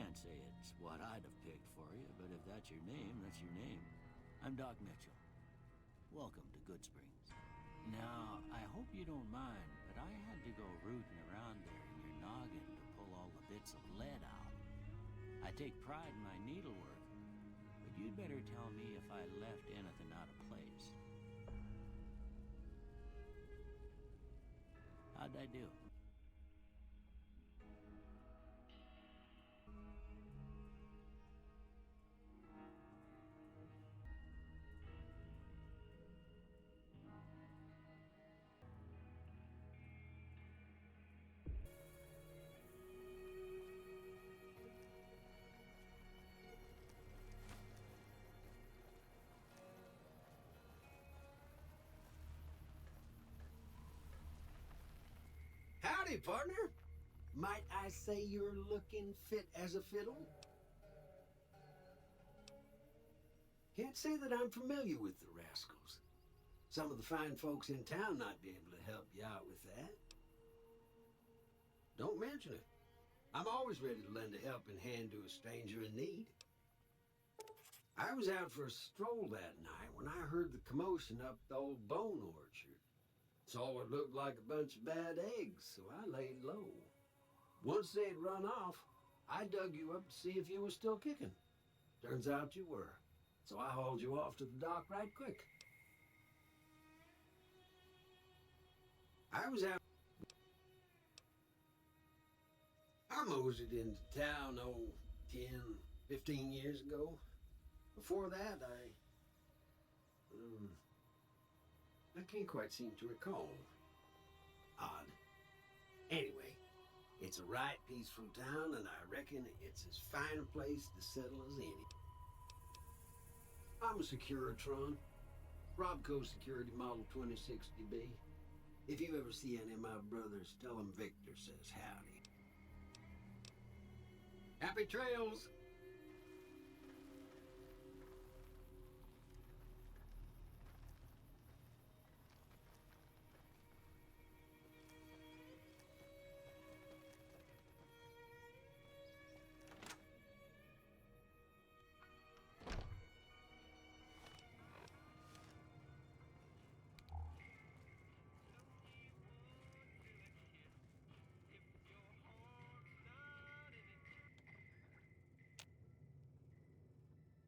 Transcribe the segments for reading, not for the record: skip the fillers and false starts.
can't say it's what I'd have picked for you, but if that's your name, that's your name. I'm Doc Mitchell. Welcome to Goodsprings. Now, I hope you don't mind, but I had to go rooting around there in your noggin to pull all the bits of lead out. I take pride in my needlework, but you'd better tell me if I left anything out of place. How'd I do? Howdy, partner. Might I say you're looking fit as a fiddle? Can't say that I'm familiar with the rascals. Some of the fine folks in town might be able to help you out with that. Don't mention it. I'm always ready to lend a helping hand to a stranger in need. I was out for a stroll that night when I heard the commotion up the old bone orchard. Saw what looked like a bunch of bad eggs, so I laid low. Once they'd run off, I dug you up to see if you were still kicking. Turns out you were, so I hauled you off to the dock right quick. I was out. I moseyed into town, 10, 15 years ago. Before that, I can't quite seem to recall. Odd. Anyway, it's a right peaceful town, and I reckon it's as fine a place to settle as any. I'm a Securitron. Robco Security Model 2060B. If you ever see any of my brothers, tell them Victor says howdy. Happy trails!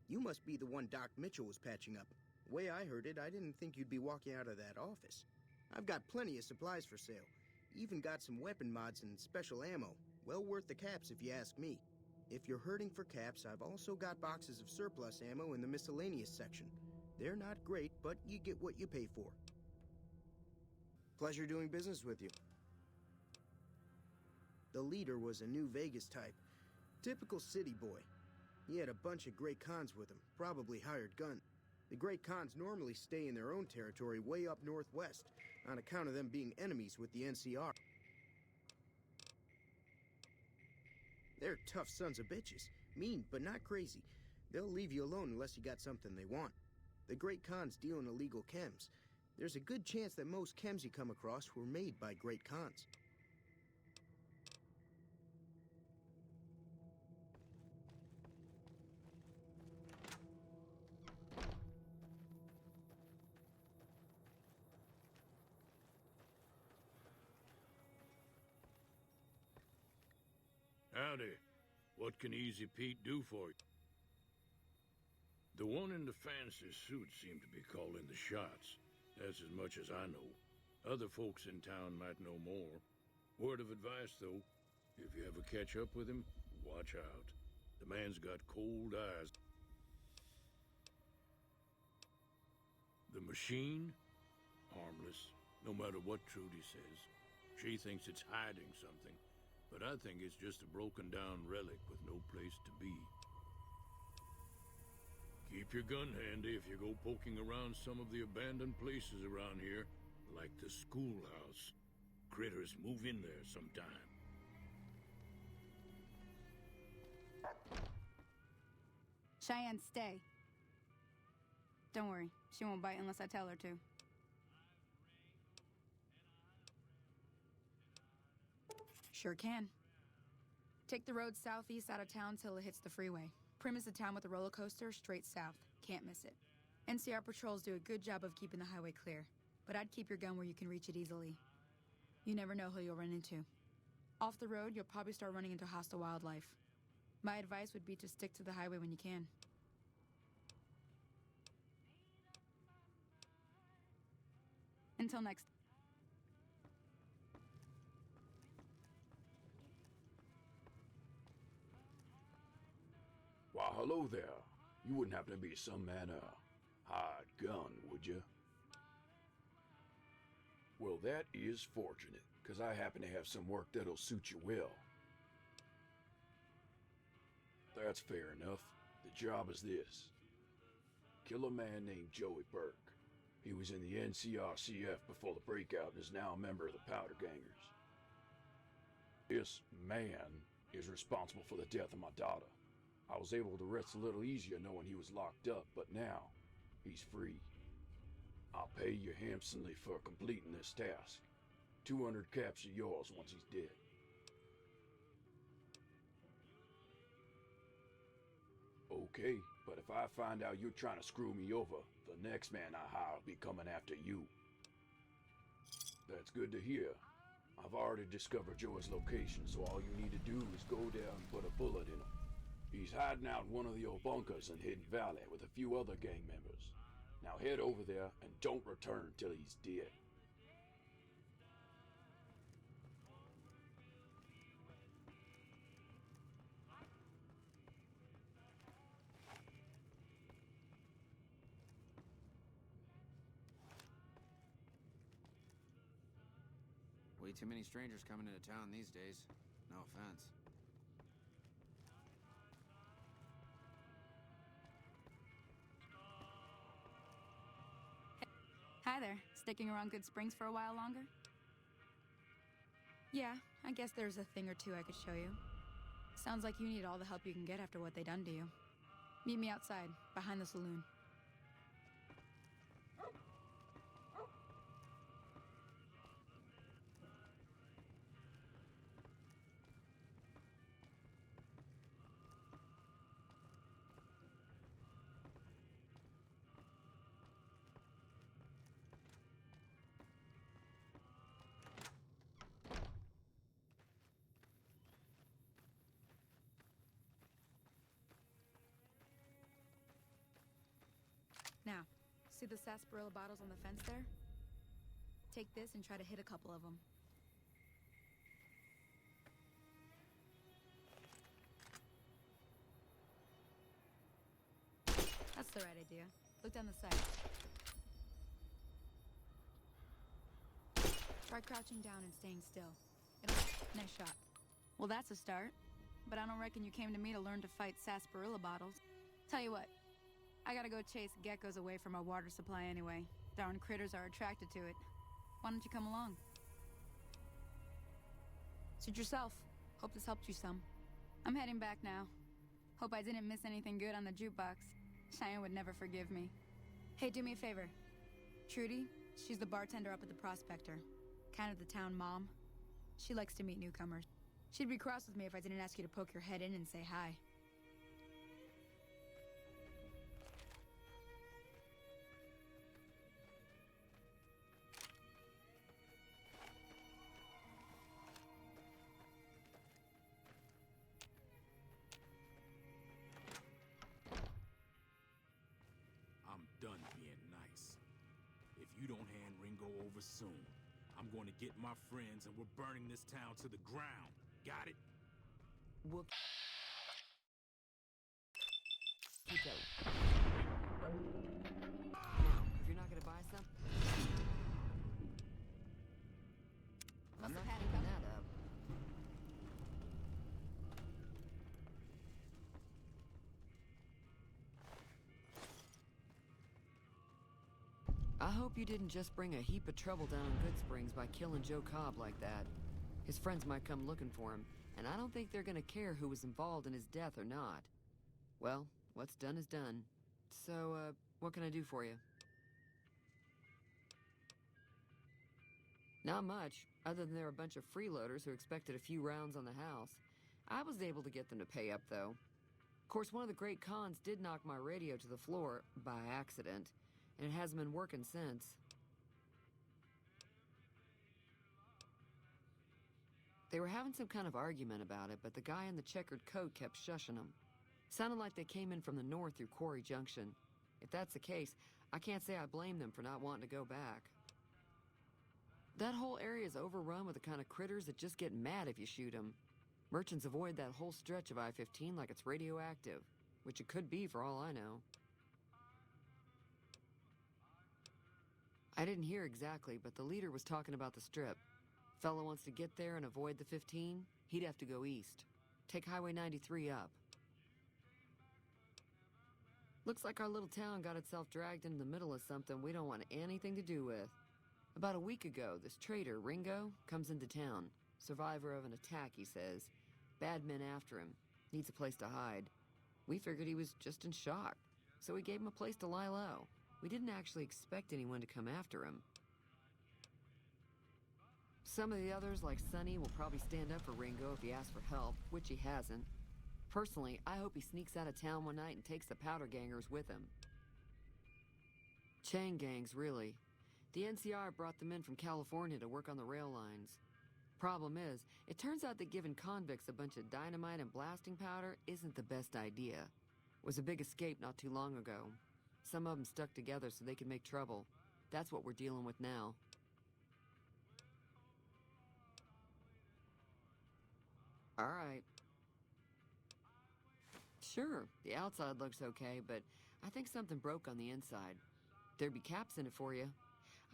You must be the one Doc Mitchell was patching up. The way I heard it, I didn't think you'd be walking out of that office. I've got plenty of supplies for sale. Even got some weapon mods and special ammo. Well worth the caps if you ask me. If you're hurting for caps, I've also got boxes of surplus ammo in the miscellaneous section. They're not great, but you get what you pay for. Pleasure doing business with you. The leader was a New Vegas type. Typical city boy. He had a bunch of Great Khans with him, probably hired gun. The Great Khans normally stay in their own territory way up northwest, on account of them being enemies with the NCR. They're tough sons of bitches. Mean, but not crazy. They'll leave you alone unless you got something they want. The Great Khans deal in illegal chems. There's a good chance that most chems you come across were made by Great Khans. Howdy. What can Easy Pete do for you? The one in the fancy suit seemed to be calling the shots. That's as much as I know. Other folks in town might know more. Word of advice, though, if you ever catch up with him, watch out. The man's got cold eyes. The machine? Harmless, no matter what Trudy says. She thinks it's hiding something. But I think it's just a broken-down relic with no place to be. Keep your gun handy if you go poking around some of the abandoned places around here, like the schoolhouse. Critters move in there sometime. Cheyenne, stay. Don't worry, she won't bite unless I tell her to. Sure can. Take the road southeast out of town till it hits the freeway. Prim is the town with the roller coaster, straight south. Can't miss it. NCR patrols do a good job of keeping the highway clear, but I'd keep your gun where you can reach it easily. You never know who you'll run into. Off the road, you'll probably start running into hostile wildlife. My advice would be to stick to the highway when you can. Until next. Why, hello there. You wouldn't happen to be some man, hired gun, would you? Well, that is fortunate, because I happen to have some work that'll suit you well. That's fair enough. The job is this. Kill a man named Joey Burke. He was in the NCRCF before the breakout and is now a member of the Powder Gangers. This man is responsible for the death of my daughter. I was able to rest a little easier knowing he was locked up, but now he's free. I'll pay you handsomely for completing this task. 200 caps are yours once he's dead. Okay, but if I find out you're trying to screw me over, the next man I hire will be coming after you. That's good to hear. I've already discovered Joey's location, so all you need to do is go there and put a bullet in him. He's hiding out in one of the old bunkers in Hidden Valley with a few other gang members. Now head over there and don't return till he's dead. Way too many strangers coming into town these days. No offense. Hi there. Sticking around Good Springs for a while longer? Yeah, I guess there's a thing or two I could show you. Sounds like you need all the help you can get after what they done to you. Meet me outside, behind the saloon. Now, see the sarsaparilla bottles on the fence there? Take this and try to hit a couple of them. That's the right idea. Look down the side. Try crouching down and staying still. Nice shot. Well, that's a start. But I don't reckon you came to me to learn to fight sarsaparilla bottles. Tell you what. I gotta go chase geckos away from our water supply anyway. Darn critters are attracted to it. Why don't you come along? Suit yourself. Hope this helped you some. I'm heading back now. Hope I didn't miss anything good on the jukebox. Cheyenne would never forgive me. Hey, do me a favor. Trudy, she's the bartender up at the Prospector. Kind of the town mom. She likes to meet newcomers. She'd be cross with me if I didn't ask you to poke your head in and say hi. I'm done being nice. If you don't hand Ringo over soon, I'm going to get my friends and we're burning this town to the ground. Got it? We'll keep going. Now, if you're not gonna buy some, I'm not keeping that up. I hope you didn't just bring a heap of trouble down in Good Springs by killing Joe Cobb like that. His friends might come looking for him, and I don't think they're gonna care who was involved in his death or not. Well, what's done is done. So, what can I do for you? Not much, other than they're a bunch of freeloaders who expected a few rounds on the house. I was able to get them to pay up, though. Of course, one of the great cons did knock my radio to the floor by accident, and it hasn't been working since. They were having some kind of argument about it, but the guy in the checkered coat kept shushing them. Sounded like they came in from the north through Quarry Junction. If that's the case, I can't say I blame them for not wanting to go back. That whole area is overrun with the kind of critters that just get mad if you shoot them. Merchants avoid that whole stretch of I-15 like it's radioactive, which it could be for all I know. I didn't hear exactly, but the leader was talking about the strip. Fellow wants to get there and avoid the 15, he'd have to go east. Take Highway 93 up. Looks like our little town got itself dragged into the middle of something we don't want anything to do with. About a week ago, this trader, Ringo, comes into town. Survivor of an attack, he says. Bad men after him. Needs a place to hide. We figured he was just in shock, so we gave him a place to lie low. We didn't actually expect anyone to come after him. Some of the others, like Sonny, will probably stand up for Ringo if he asks for help, which he hasn't. Personally, I hope he sneaks out of town one night and takes the powder gangers with him. Chain gangs, really. The NCR brought them in from California to work on the rail lines. Problem is, it turns out that giving convicts a bunch of dynamite and blasting powder isn't the best idea. It was a big escape not too long ago. Some of them stuck together so they could make trouble. That's what we're dealing with now. All right. Sure, the outside looks okay, but I think something broke on the inside. There'd be caps in it for you.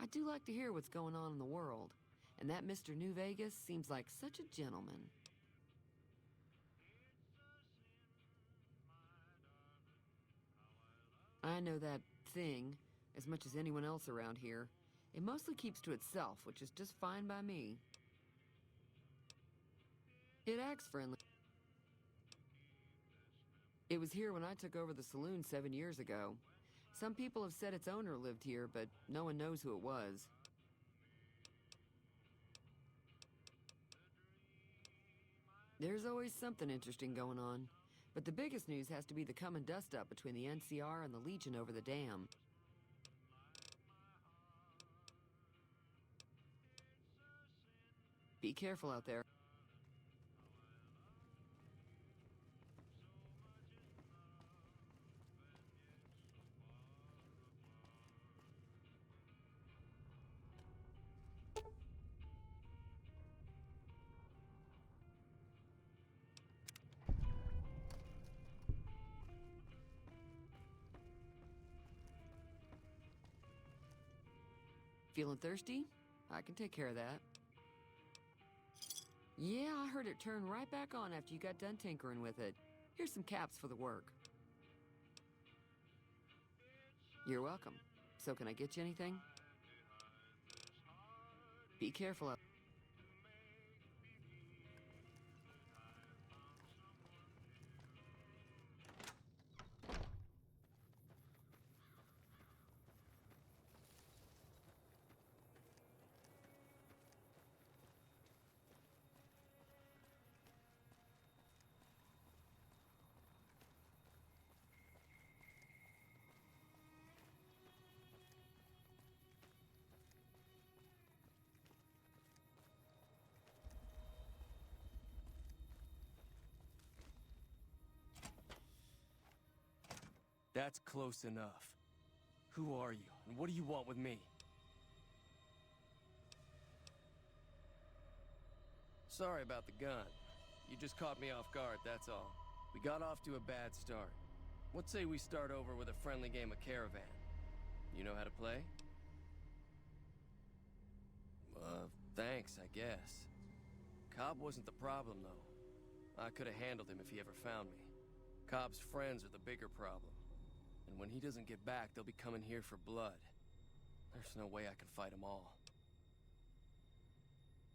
I do like to hear what's going on in the world. And that Mr. New Vegas seems like such a gentleman. I know that thing as much as anyone else around here. It mostly keeps to itself, which is just fine by me. It acts friendly. It was here when I took over the saloon 7 years ago. Some people have said its owner lived here, but no one knows who it was. There's always something interesting going on. But the biggest news has to be the come and dust up between the NCR and the Legion over the dam. Be careful out there. Feeling thirsty? I can take care of that. Yeah, I heard it turn right back on after you got done tinkering with it. Here's some caps for the work. You're welcome. So can I get you anything? Be careful out. That's close enough. Who are you, and what do you want with me? Sorry about the gun. You just caught me off guard, that's all. We got off to a bad start. What say we start over with a friendly game of Caravan? You know how to play? Thanks, I guess. Cobb wasn't the problem, though. I could have handled him if he ever found me. Cobb's friends are the bigger problem. And when he doesn't get back, they'll be coming here for blood. There's no way I can fight them all.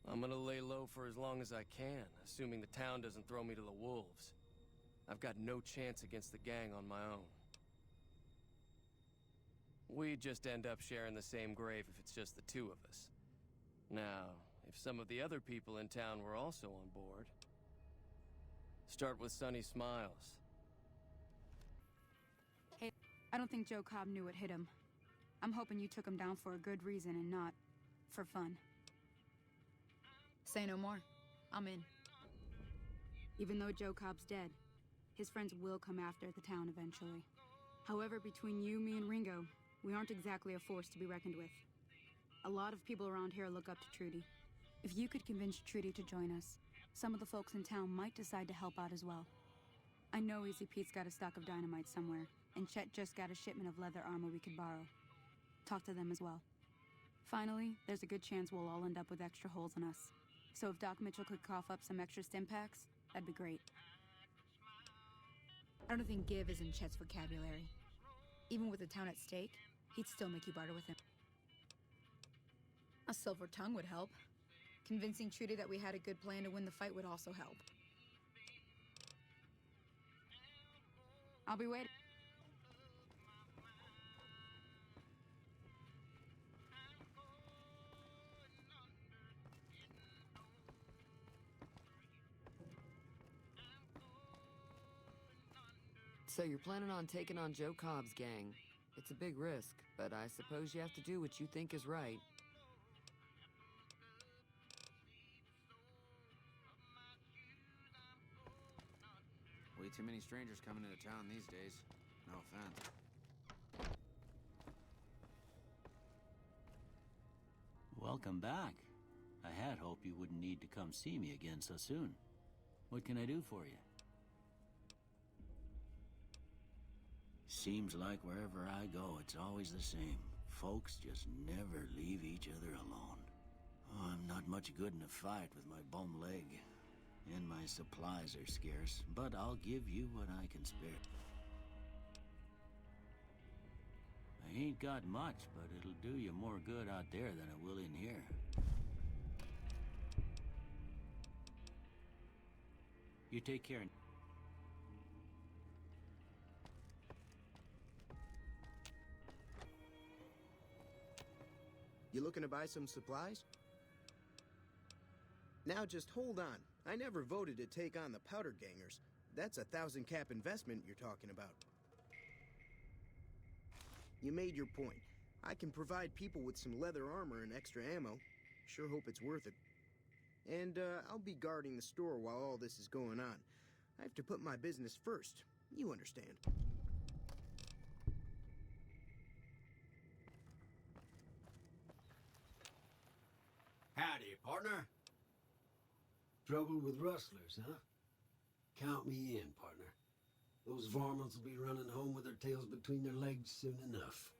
I'm gonna lay low for as long as I can, assuming the town doesn't throw me to the wolves. I've got no chance against the gang on my own. We'd just end up sharing the same grave if it's just the two of us. Now, if some of the other people in town were also on board... Start with sunny smiles. Hey, I don't think Joe Cobb knew what hit him. I'm hoping you took him down for a good reason and not for fun. Say no more. I'm in. Even though Joe Cobb's dead, his friends will come after the town eventually. However, between you, me, and Ringo, we aren't exactly a force to be reckoned with. A lot of people around here look up to Trudy. If you could convince Trudy to join us, some of the folks in town might decide to help out as well. I know Easy Pete's got a stock of dynamite somewhere, and Chet just got a shipment of leather armor we could borrow. Talk to them as well. Finally, there's a good chance we'll all end up with extra holes in us. So if Doc Mitchell could cough up some extra stim packs, that'd be great. I don't think give is in Chet's vocabulary. Even with the town at stake, he'd still make you barter with him. A silver tongue would help. Convincing Trudy that we had a good plan to win the fight would also help. I'll be waiting. So you're planning on taking on Joe Cobb's gang. It's a big risk, but I suppose you have to do what you think is right. Way too many strangers coming into town these days. No offense. Welcome back. I had hoped you wouldn't need to come see me again so soon. What can I do for you? Seems like wherever I go, it's always the same. Folks just never leave each other alone. Oh, I'm not much good in a fight with my bum leg. And my supplies are scarce, but I'll give you what I can spare. I ain't got much, but it'll do you more good out there than it will in here. You take care. You looking to buy some supplies? Now just hold on. I never voted to take on the Powder Gangers. That's a 1,000-cap investment you're talking about. You made your point. I can provide people with some leather armor and extra ammo. Sure hope it's worth it. And, I'll be guarding the store while all this is going on. I have to put my business first. You understand. Howdy, partner. Trouble with rustlers, huh? Count me in, partner. Those varmints will be running home with their tails between their legs soon enough.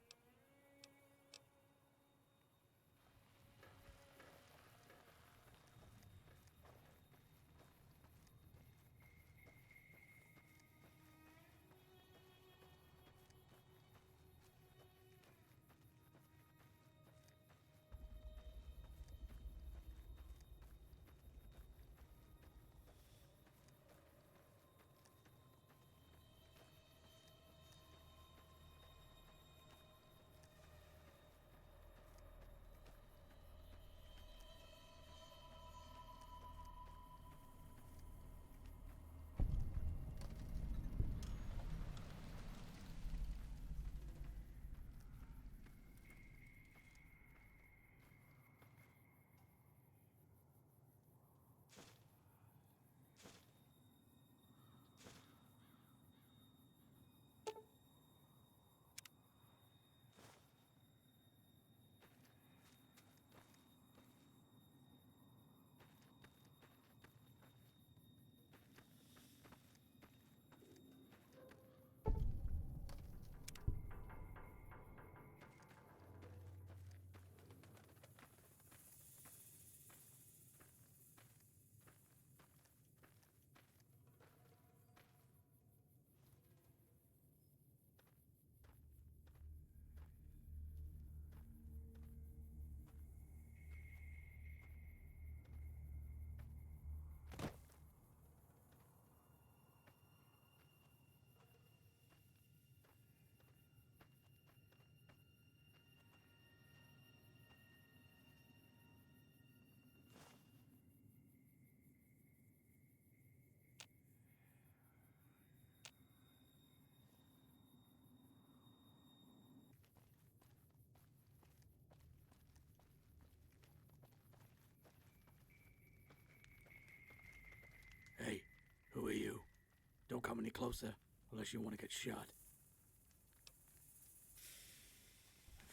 come any closer unless you want to get shot.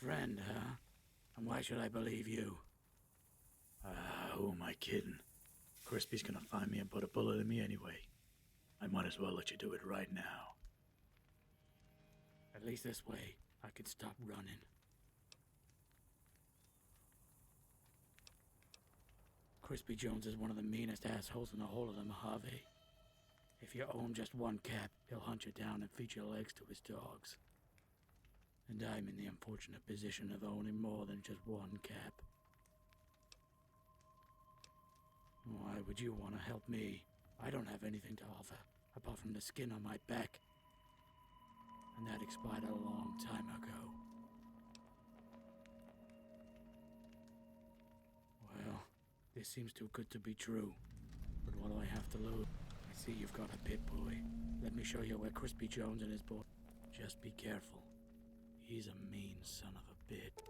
Friend, huh? And why should I believe you? Who am I kidding? Crispy's gonna find me and put a bullet in me anyway. I might as well let you do it right now. At least this way, I can stop running. Crispy Jones is one of the meanest assholes in the whole of the Mojave. If you owe him just one cap, he'll hunt you down and feed your legs to his dogs. And I'm in the unfortunate position of owning more than just one cap. Why would you want to help me? I don't have anything to offer, apart from the skin on my back. And that expired a long time ago. Well, this seems too good to be true. But what do I have to lose? I see you've got a pit boy. Let me show you where Crispy Jones and his boy... Just be careful. He's a mean son of a bitch.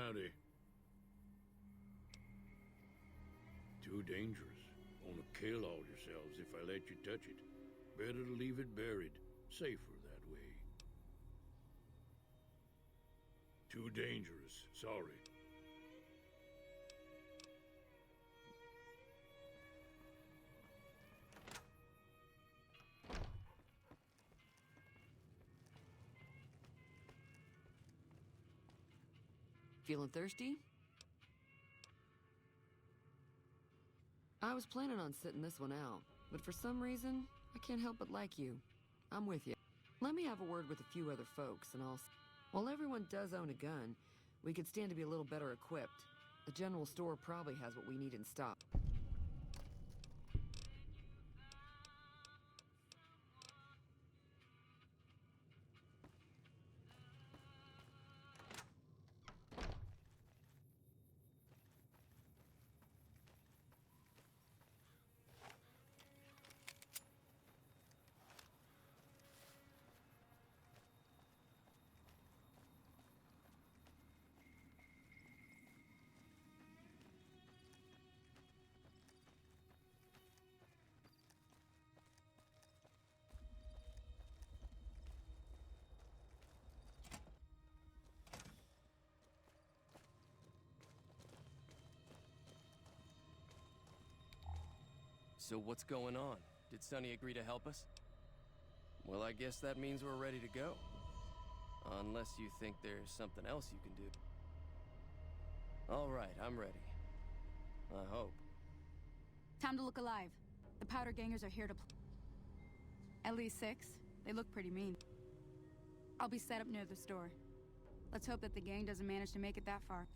Howdy. Too dangerous. Wanna kill all yourselves if I let you touch it. Better to leave it buried. Safer that way. Too dangerous. Sorry. Feeling thirsty? I was planning on sitting this one out, but for some reason, I can't help but like you. I'm with you. Let me have a word with a few other folks, and while everyone does own a gun, we could stand to be a little better equipped. The general store probably has what we need in stock. So what's going on? Did Sonny agree to help us? Well, I guess that means we're ready to go. Unless you think there's something else you can do. All right, I'm ready. I hope. Time to look alive. The powder gangers are here to at least 6. They look pretty mean. I'll be set up near the store. Let's hope that the gang doesn't manage to make it that far.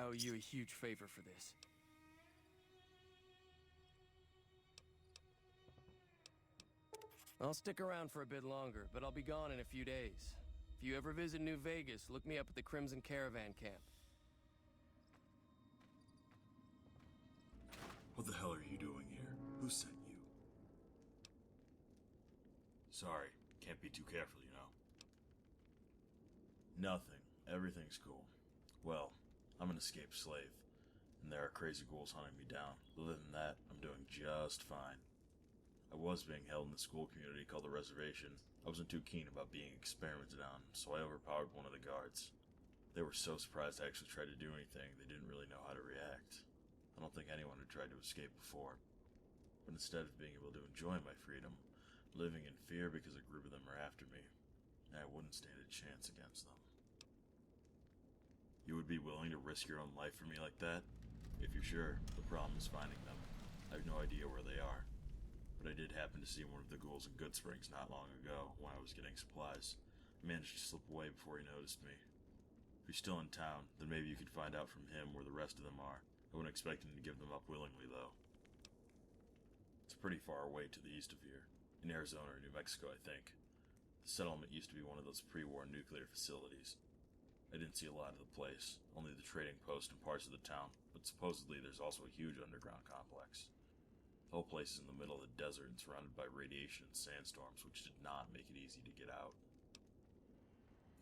owe you a huge favor for this. I'll stick around for a bit longer, but I'll be gone in a few days. If you ever visit New Vegas, look me up at the Crimson Caravan Camp. What the hell are you doing here? Who sent you? Sorry, can't be too careful, you know. Nothing. Everything's cool. Well, I'm an escaped slave, and there are crazy ghouls hunting me down. Other than that, I'm doing just fine. I was being held in the school community called the Reservation. I wasn't too keen about being experimented on, so I overpowered one of the guards. They were so surprised I actually tried to do anything, they didn't really know how to react. I don't think anyone had tried to escape before. But instead of being able to enjoy my freedom, living in fear because a group of them are after me, I wouldn't stand a chance against them. You would be willing to risk your own life for me like that? If you're sure, the problem is finding them. I have no idea where they are. But I did happen to see one of the ghouls in Good Springs not long ago when I was getting supplies. I managed to slip away before he noticed me. If you're still in town, then maybe you could find out from him where the rest of them are. I wouldn't expect him to give them up willingly, though. It's pretty far away to the east of here. In Arizona or New Mexico, I think. The settlement used to be one of those pre-war nuclear facilities. I didn't see a lot of the place, only the trading post and parts of the town, but supposedly there's also a huge underground complex. The whole place is in the middle of the desert and surrounded by radiation and sandstorms, which did not make it easy to get out.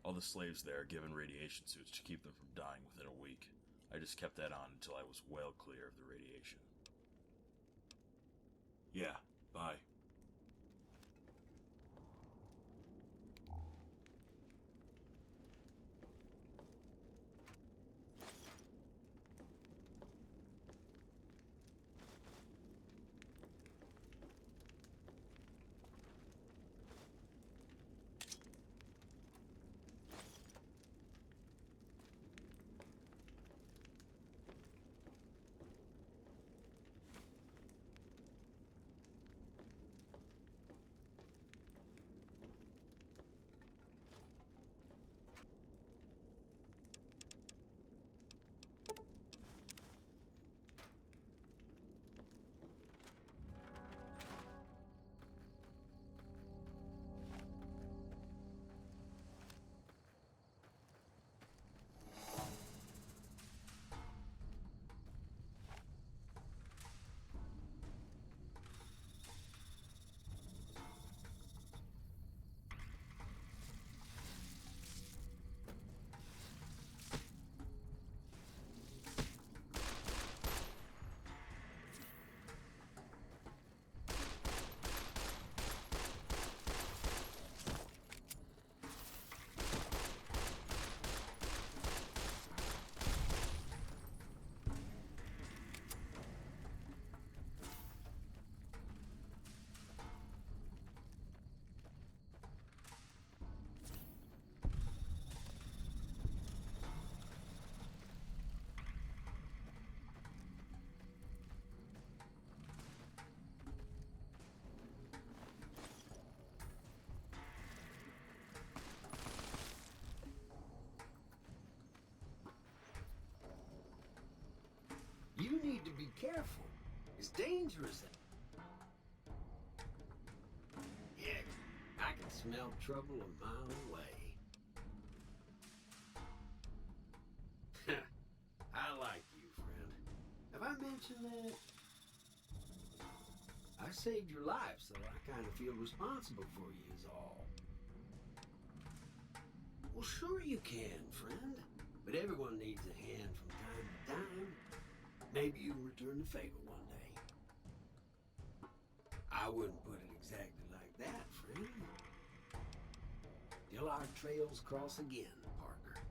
All the slaves there are given radiation suits to keep them from dying within a week. I just kept that on until I was well clear of the radiation. Yeah, bye. You need to be careful. It's dangerous. Heck, I can smell trouble a mile away. I like you, friend. Have I mentioned that? I saved your life, so I kind of feel responsible for you is all. Well, sure you can, friend. But everyone needs a hand from time to time. Maybe you'll return the favor one day. I wouldn't put it exactly like that, friend. Till our trails cross again, partner.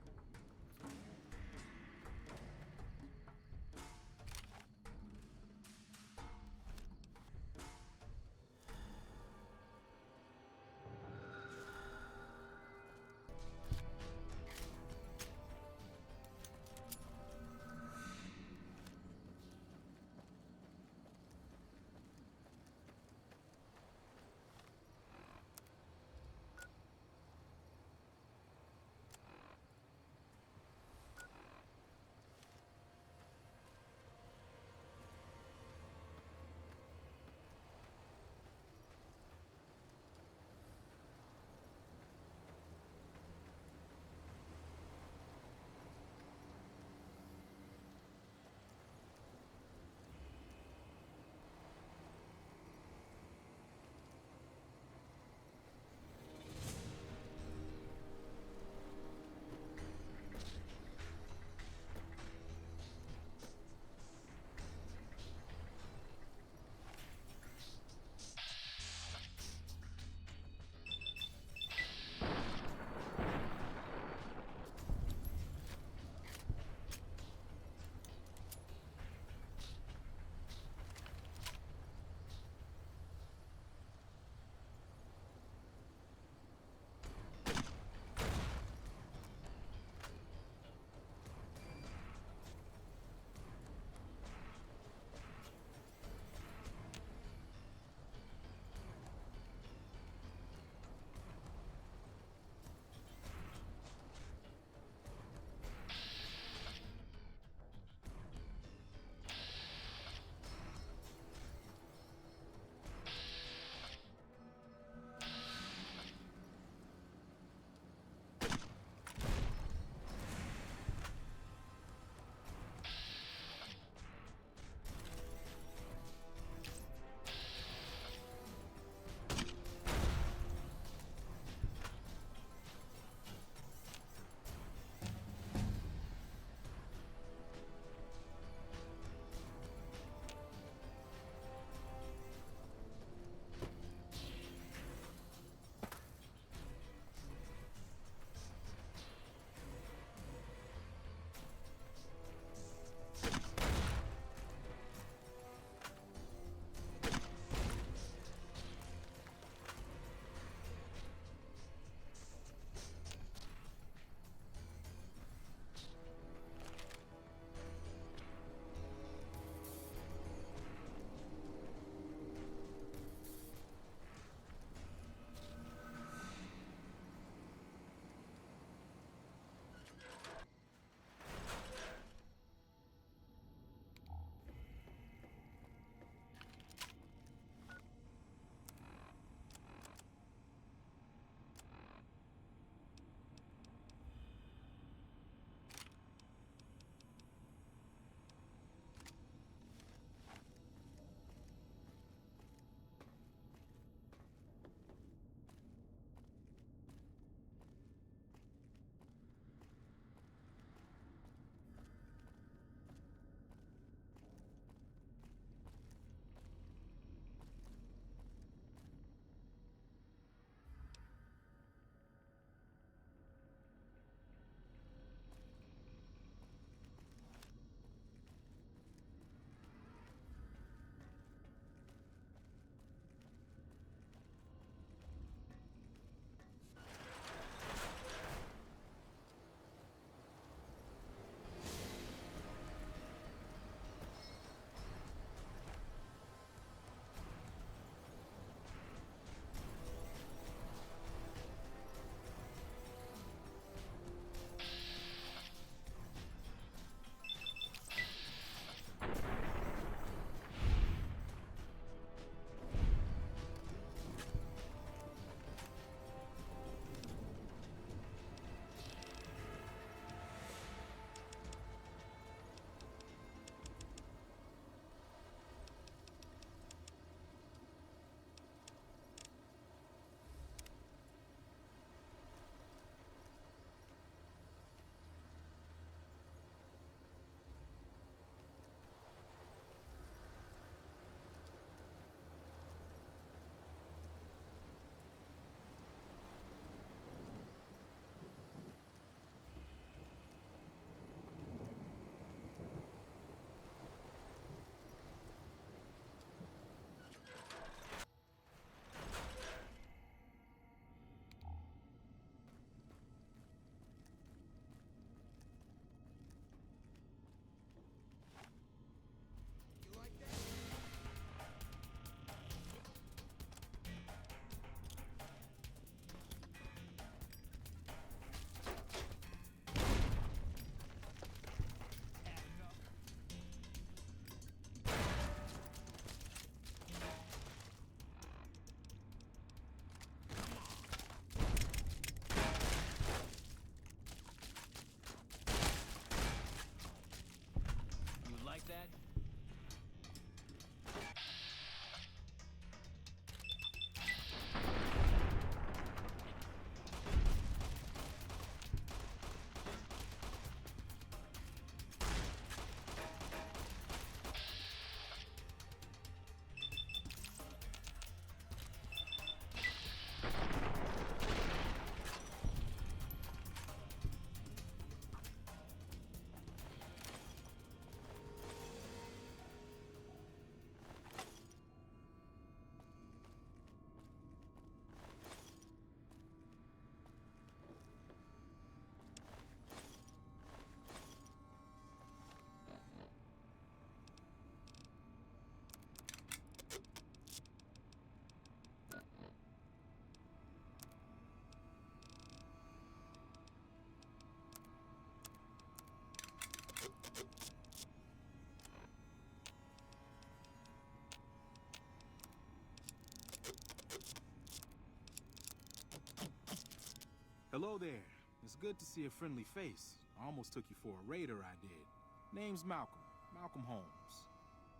Hello there. It's good to see a friendly face. I almost took you for a raider, I did. Name's Malcolm. Malcolm Holmes.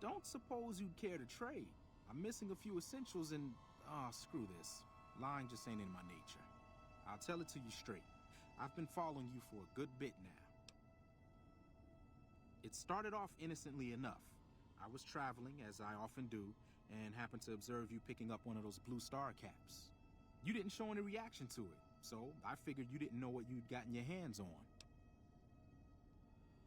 Don't suppose you'd care to trade. I'm missing a few essentials and... screw this. Lying just ain't in my nature. I'll tell it to you straight. I've been following you for a good bit now. It started off innocently enough. I was traveling, as I often do, and happened to observe you picking up one of those blue star caps. You didn't show any reaction to it, so I figured you didn't know what you'd gotten your hands on.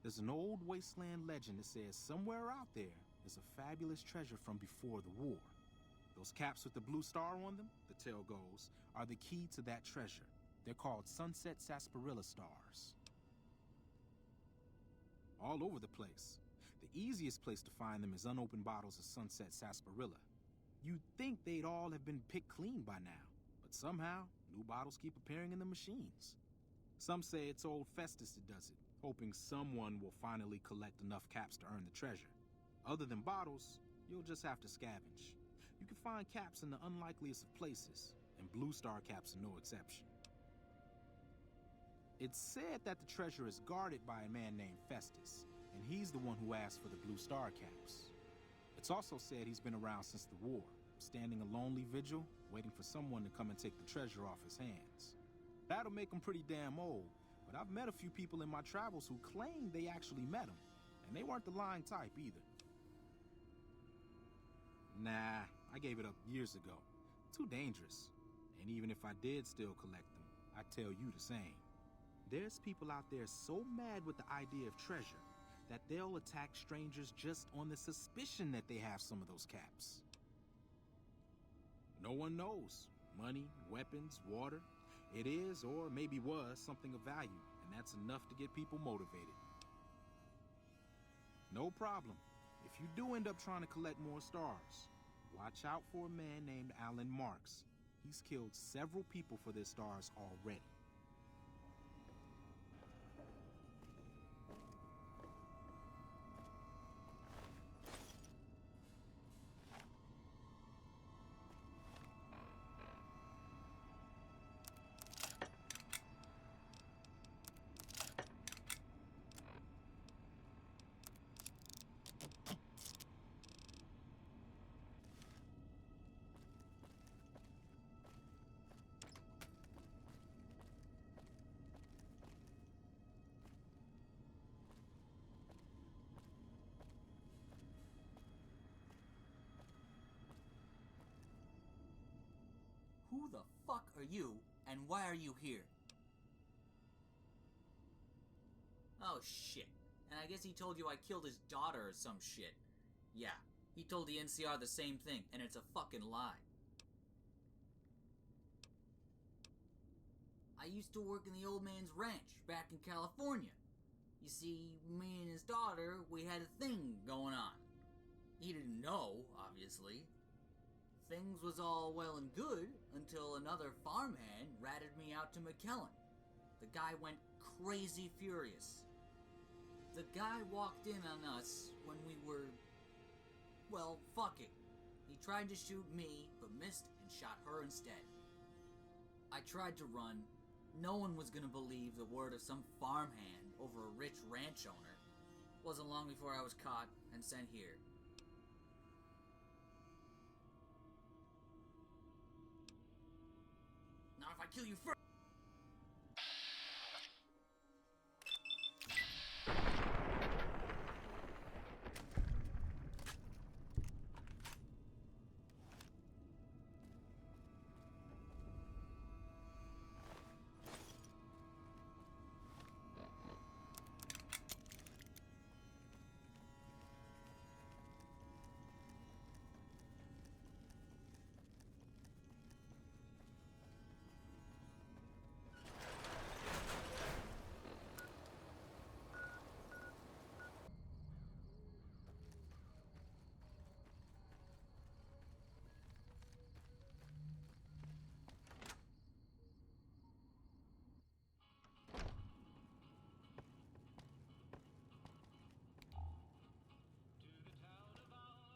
There's an old wasteland legend that says somewhere out there is a fabulous treasure from before the war. Those caps with the blue star on them, the tale goes, are the key to that treasure. They're called sunset sarsaparilla stars. All over the place. The easiest place to find them is unopened bottles of sunset sarsaparilla. You'd think they'd all have been picked clean by now, but somehow, new bottles keep appearing in the machines. Some say it's old Festus that does it, hoping someone will finally collect enough caps to earn the treasure. Other than bottles, you'll just have to scavenge. You can find caps in the unlikeliest of places, and blue star caps are no exception. It's said that the treasure is guarded by a man named Festus, and he's the one who asked for the blue star caps. It's also said he's been around since the war, standing a lonely vigil, waiting for someone to come and take the treasure off his hands. That'll make him pretty damn old, but I've met a few people in my travels who claim they actually met him, and they weren't the lying type either. Nah, I gave it up years ago. Too dangerous. And even if I did still collect them, I'd tell you the same. There's people out there so mad with the idea of treasure that they'll attack strangers just on the suspicion that they have some of those caps. No one knows. Money, weapons, water. It is, or maybe was, something of value, and that's enough to get people motivated. No problem. If you do end up trying to collect more stars, watch out for a man named Alan Marks. He's killed several people for their stars already. Who the fuck are you, and why are you here? Oh shit. And I guess he told you I killed his daughter or some shit. Yeah, he told the NCR the same thing, and it's a fucking lie. I used to work in the old man's ranch back in California. You see, me and his daughter, we had a thing going on. He didn't know, obviously. Things was all well and good until another farmhand ratted me out to McKellen. The guy went crazy furious. The guy walked in on us when we were... well, fucking. He tried to shoot me, but missed and shot her instead. I tried to run. No one was gonna believe the word of some farmhand over a rich ranch owner. Wasn't long before I was caught and sent here. Now if I kill you first...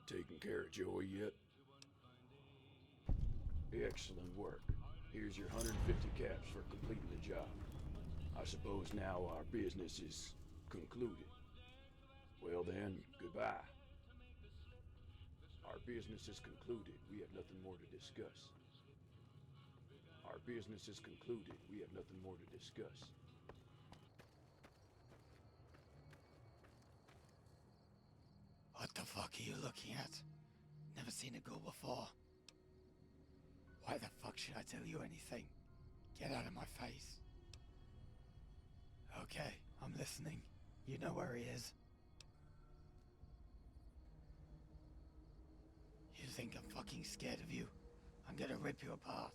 Taking care of Joey yet? Excellent work. Here's your 150 caps for completing the job. I suppose now our business is concluded. Well then, goodbye. Our business is concluded. We have nothing more to discuss. Our business is concluded. We have nothing more to discuss. What the fuck are you looking at? Never seen a ghoul before. Why the fuck should I tell you anything? Get out of my face. Okay, I'm listening. You know where he is. You think I'm fucking scared of you? I'm gonna rip you apart.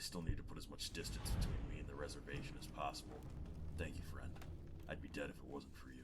still need to put as much distance between me and the reservation as possible. Thank you, friend. I'd be dead if it wasn't for you.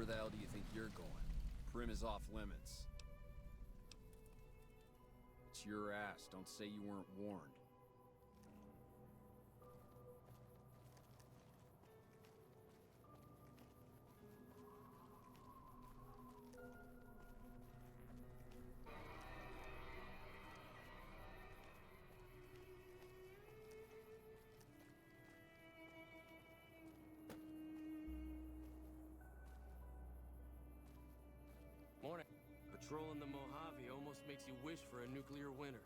the hell do you think you're going? Prim is off limits. It's your ass. Don't say you weren't warned. Morning. Patrolling the Mojave almost makes you wish for a nuclear winter.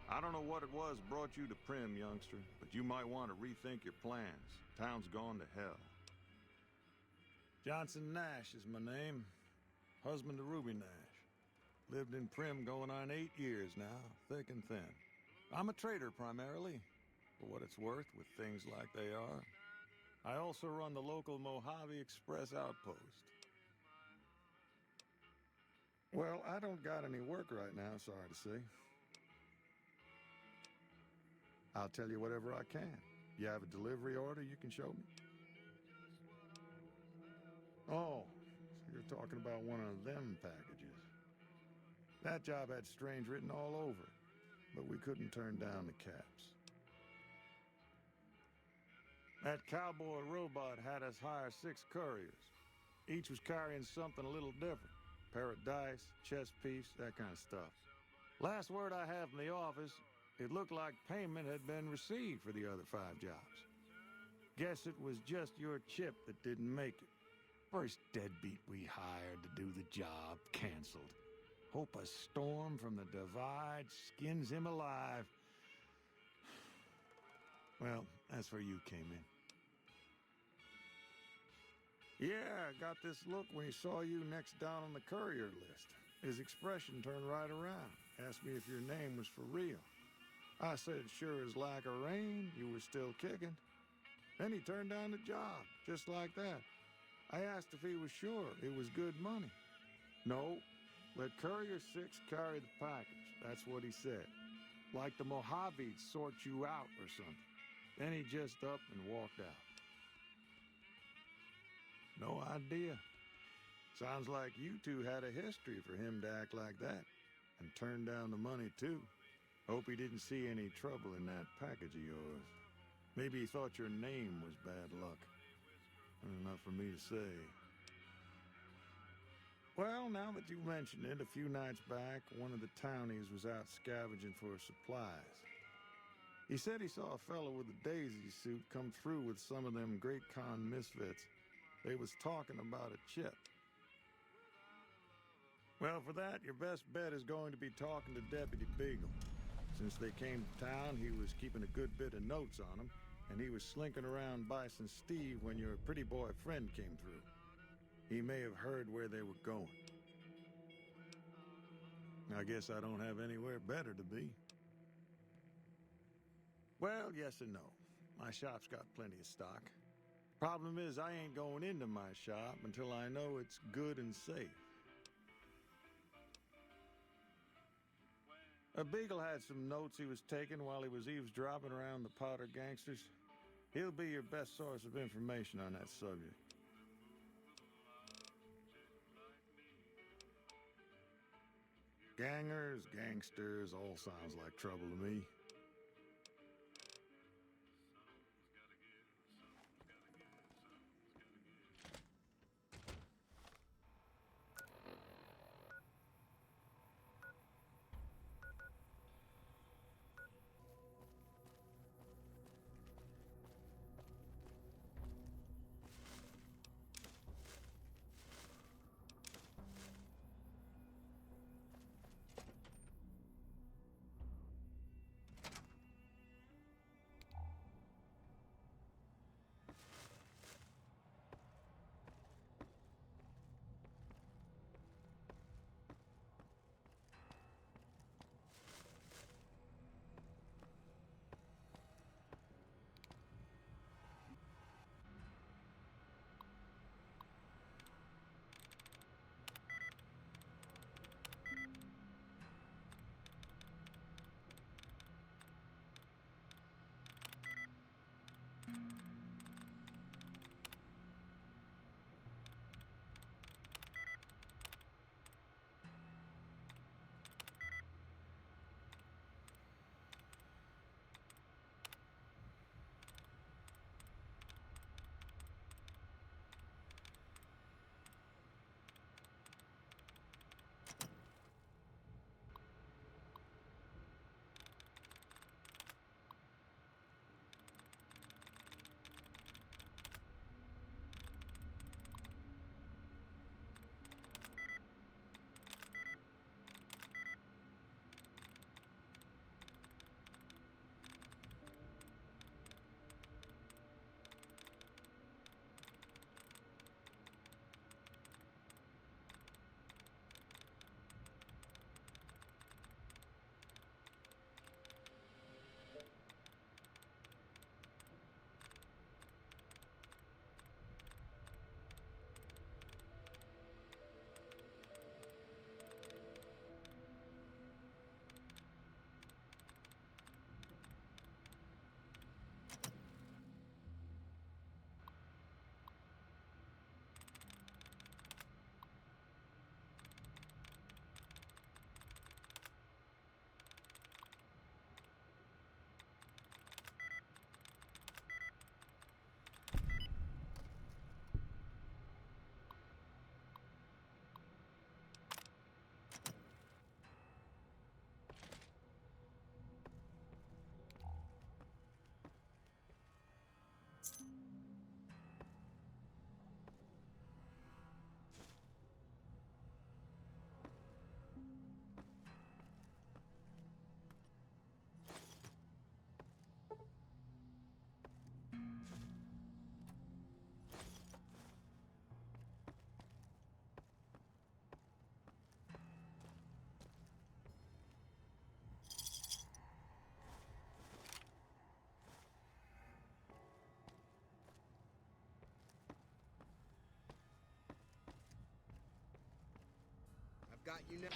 I don't know what it was brought you to Prim, youngster, but you might want to rethink your plans. Town's gone to hell. Johnson Nash is my name. Husband to Ruby Nash. Lived in Prim going on 8 years now, thick and thin. I'm a trader primarily, for what it's worth with things like they are. I also run the local Mojave Express outpost. Well, I don't got any work right now, sorry to say. I'll tell you whatever I can. You have a delivery order you can show me? Oh, so you're talking about one of them packages. That job had strange written all over it. but we couldn't turn down the caps. That cowboy robot had us hire 6 couriers. Each was carrying something a little different. Pair of dice, chess piece, that kind of stuff. Last word I have from the office, it looked like payment had been received for the other 5 jobs. Guess it was just your chip that didn't make it. First deadbeat we hired to do the job canceled. Hope a storm from the divide skins him alive. Well, that's where you came in. Yeah, I got this look when he saw you next down on the courier list. His expression turned right around. Asked me if your name was for real. I said, sure as lack of rain, you were still kicking. Then he turned down the job, just like that. I asked if he was sure it was good money. No, let Courier 6 carry the package. That's what he said. Like the Mojave'd sort you out or something. Then he just up and walked out. No idea. Sounds like you two had a history for him to act like that. And turn down the money, too. Hope he didn't see any trouble in that package of yours. Maybe he thought your name was bad luck. Enough for me to say. Well, now that you mention it, a few nights back, one of the townies was out scavenging for supplies. He said he saw a fellow with a daisy suit come through with some of them Great Con misfits. They was talking about a chip. Well, for that, your best bet is going to be talking to Deputy Beagle. Since they came to town, he was keeping a good bit of notes on them, and he was slinking around Bison Steve when your pretty boy friend came through. He may have heard where they were going. I guess I don't have anywhere better to be. Well, yes and no. My shop's got plenty of stock. Problem is, I ain't going into my shop until I know it's good and safe. A Beagle had some notes he was taking while he was eavesdropping around the Powder gangsters. He'll be your best source of information on that subject. Gangers, gangsters, all sounds like trouble to me. Got you now.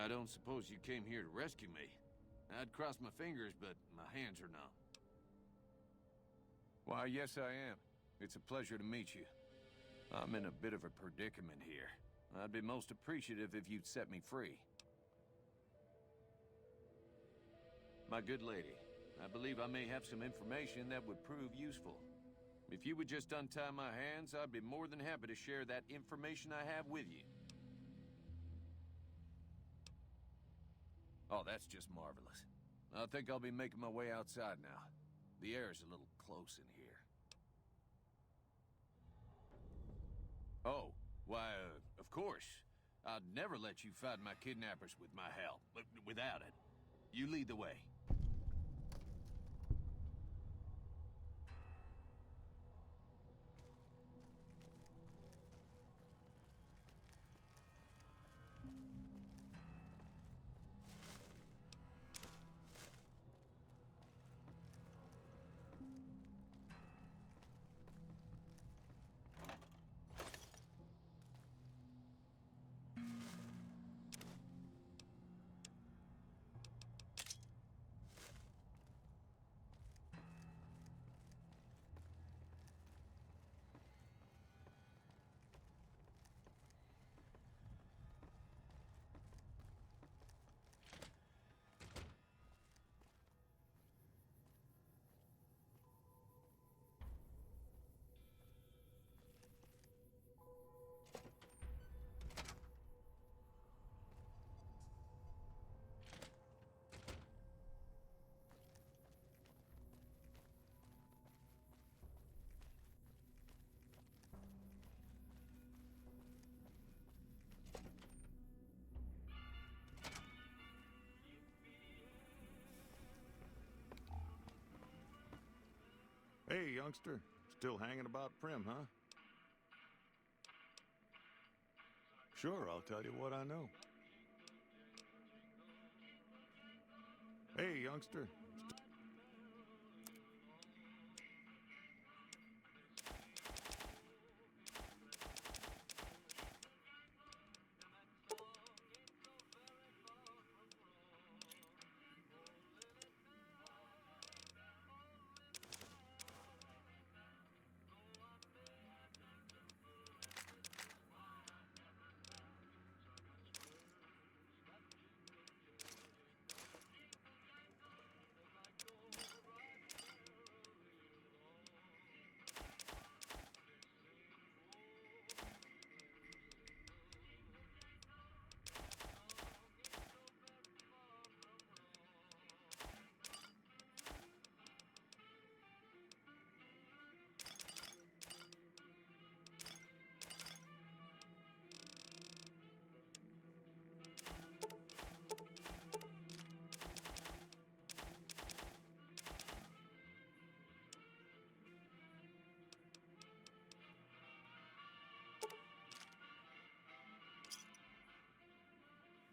I don't suppose you came here to rescue me. I'd cross my fingers, but my hands are numb. Why, yes I am. It's a pleasure to meet you. I'm in a bit of a predicament here. I'd be most appreciative if you'd set me free. My good lady, I believe I may have some information that would prove useful. If you would just untie my hands, I'd be more than happy to share that information I have with you. Oh, that's just marvelous. I think I'll be making my way outside now. The air's a little close in here. Oh, why, of course. I'd never let you fight my kidnappers with my help, but without it. You lead the way. Hey, youngster. Still hanging about Prim, huh? Sure, I'll tell you what I know. Hey, youngster.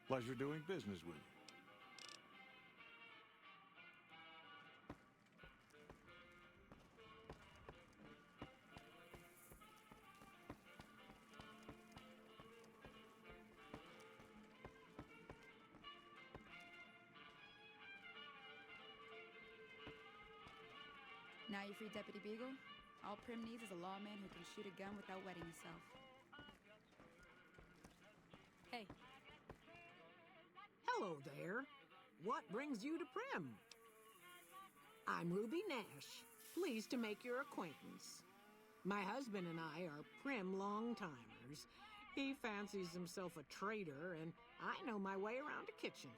Pleasure doing business with you. Now you free Deputy Beagle? All Prim needs is a lawman who can shoot a gun without wetting himself. Hey. Hello there. What brings you to Prim? I'm Ruby Nash. Pleased to make your acquaintance. My husband and I are Prim long-timers. He fancies himself a trader, and I know my way around a kitchen.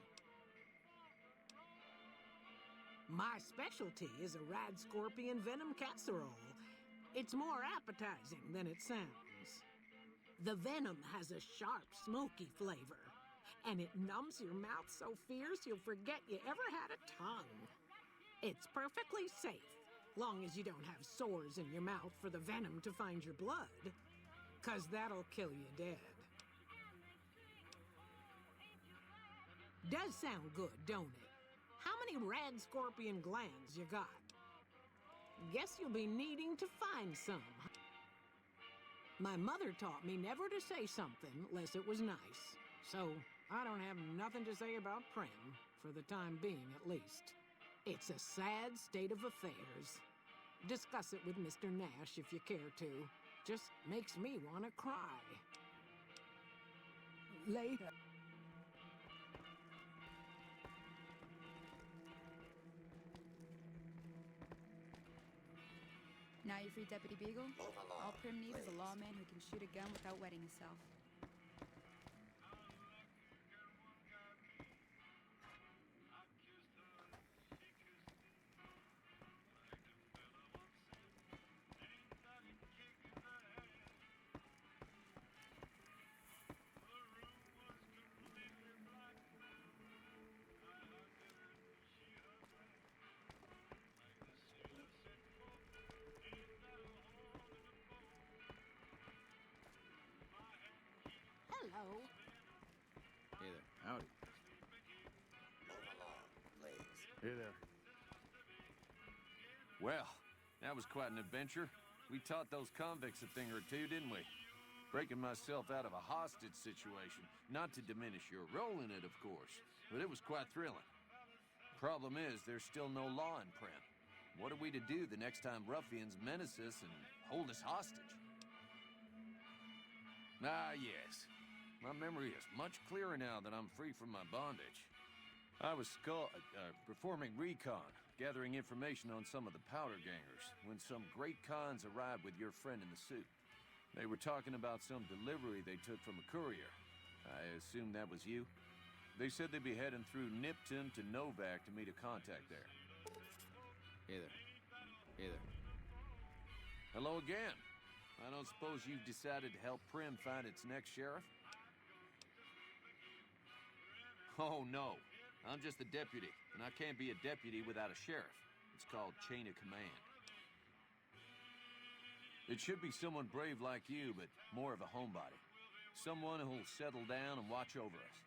My specialty is a rad scorpion venom casserole. It's more appetizing than it sounds. The venom has a sharp, smoky flavor, and it numbs your mouth so fierce you'll forget you ever had a tongue. It's perfectly safe, long as you don't have sores in your mouth for the venom to find your blood, 'cause that'll kill you dead. Does sound good, don't it? How many rad scorpion glands you got? Guess you'll be needing to find some. My mother taught me never to say something unless it was nice, so I don't have nothing to say about Prim, for the time being at least. It's a sad state of affairs. Discuss it with Mr. Nash if you care to. Just makes me want to cry. Later. Now you free Deputy Beagle? All Prim needs is a lawman who can shoot a gun without wetting himself. Hey there. Well, that was quite an adventure. We taught those convicts a thing or two, didn't we? Breaking myself out of a hostage situation. Not to diminish your role in it, of course, but it was quite thrilling. Problem is, there's still no law in Prim. What are we to do the next time ruffians menace us and hold us hostage? Ah, yes. My memory is much clearer now that I'm free from my bondage. I was performing recon, gathering information on some of the powder gangers, when some great cons arrived with your friend in the suit. They were talking about some delivery they took from a courier. I assume that was you? They said they'd be heading through Nipton to Novak to meet a contact there. Hey there. Hey there. Hello again. I don't suppose you've decided to help Prim find its next sheriff? Oh, no. I'm just a deputy, and I can't be a deputy without a sheriff. It's called chain of command. It should be someone brave like you, but more of a homebody. Someone who'll settle down and watch over us.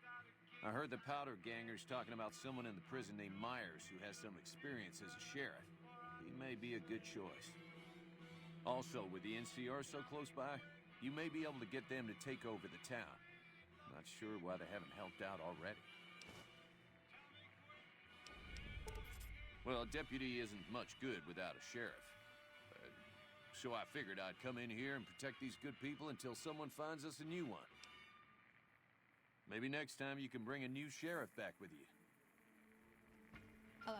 I heard the powder gangers talking about someone in the prison named Myers who has some experience as a sheriff. He may be a good choice. Also, with the NCR so close by, you may be able to get them to take over the town. Not sure why they haven't helped out already. Well, a deputy isn't much good without a sheriff. So I figured I'd come in here and protect these good people until someone finds us a new one. Maybe next time you can bring a new sheriff back with you. Hello.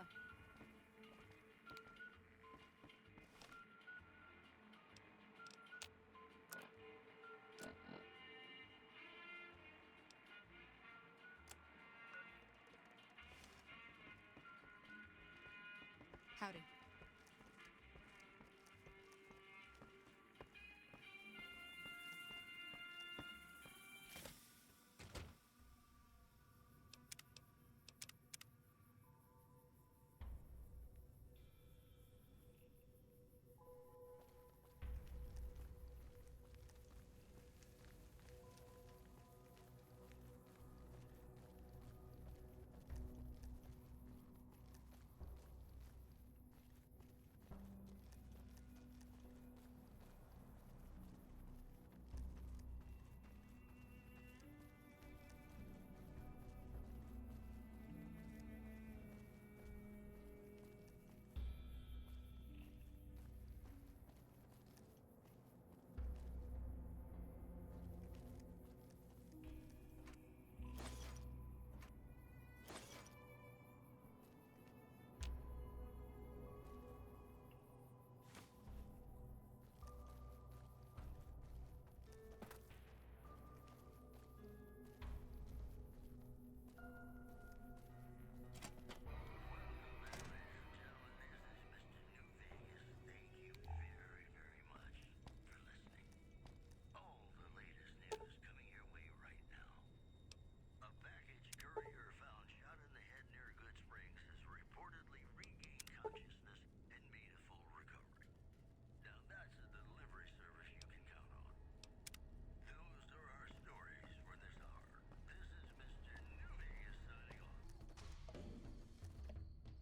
Howdy.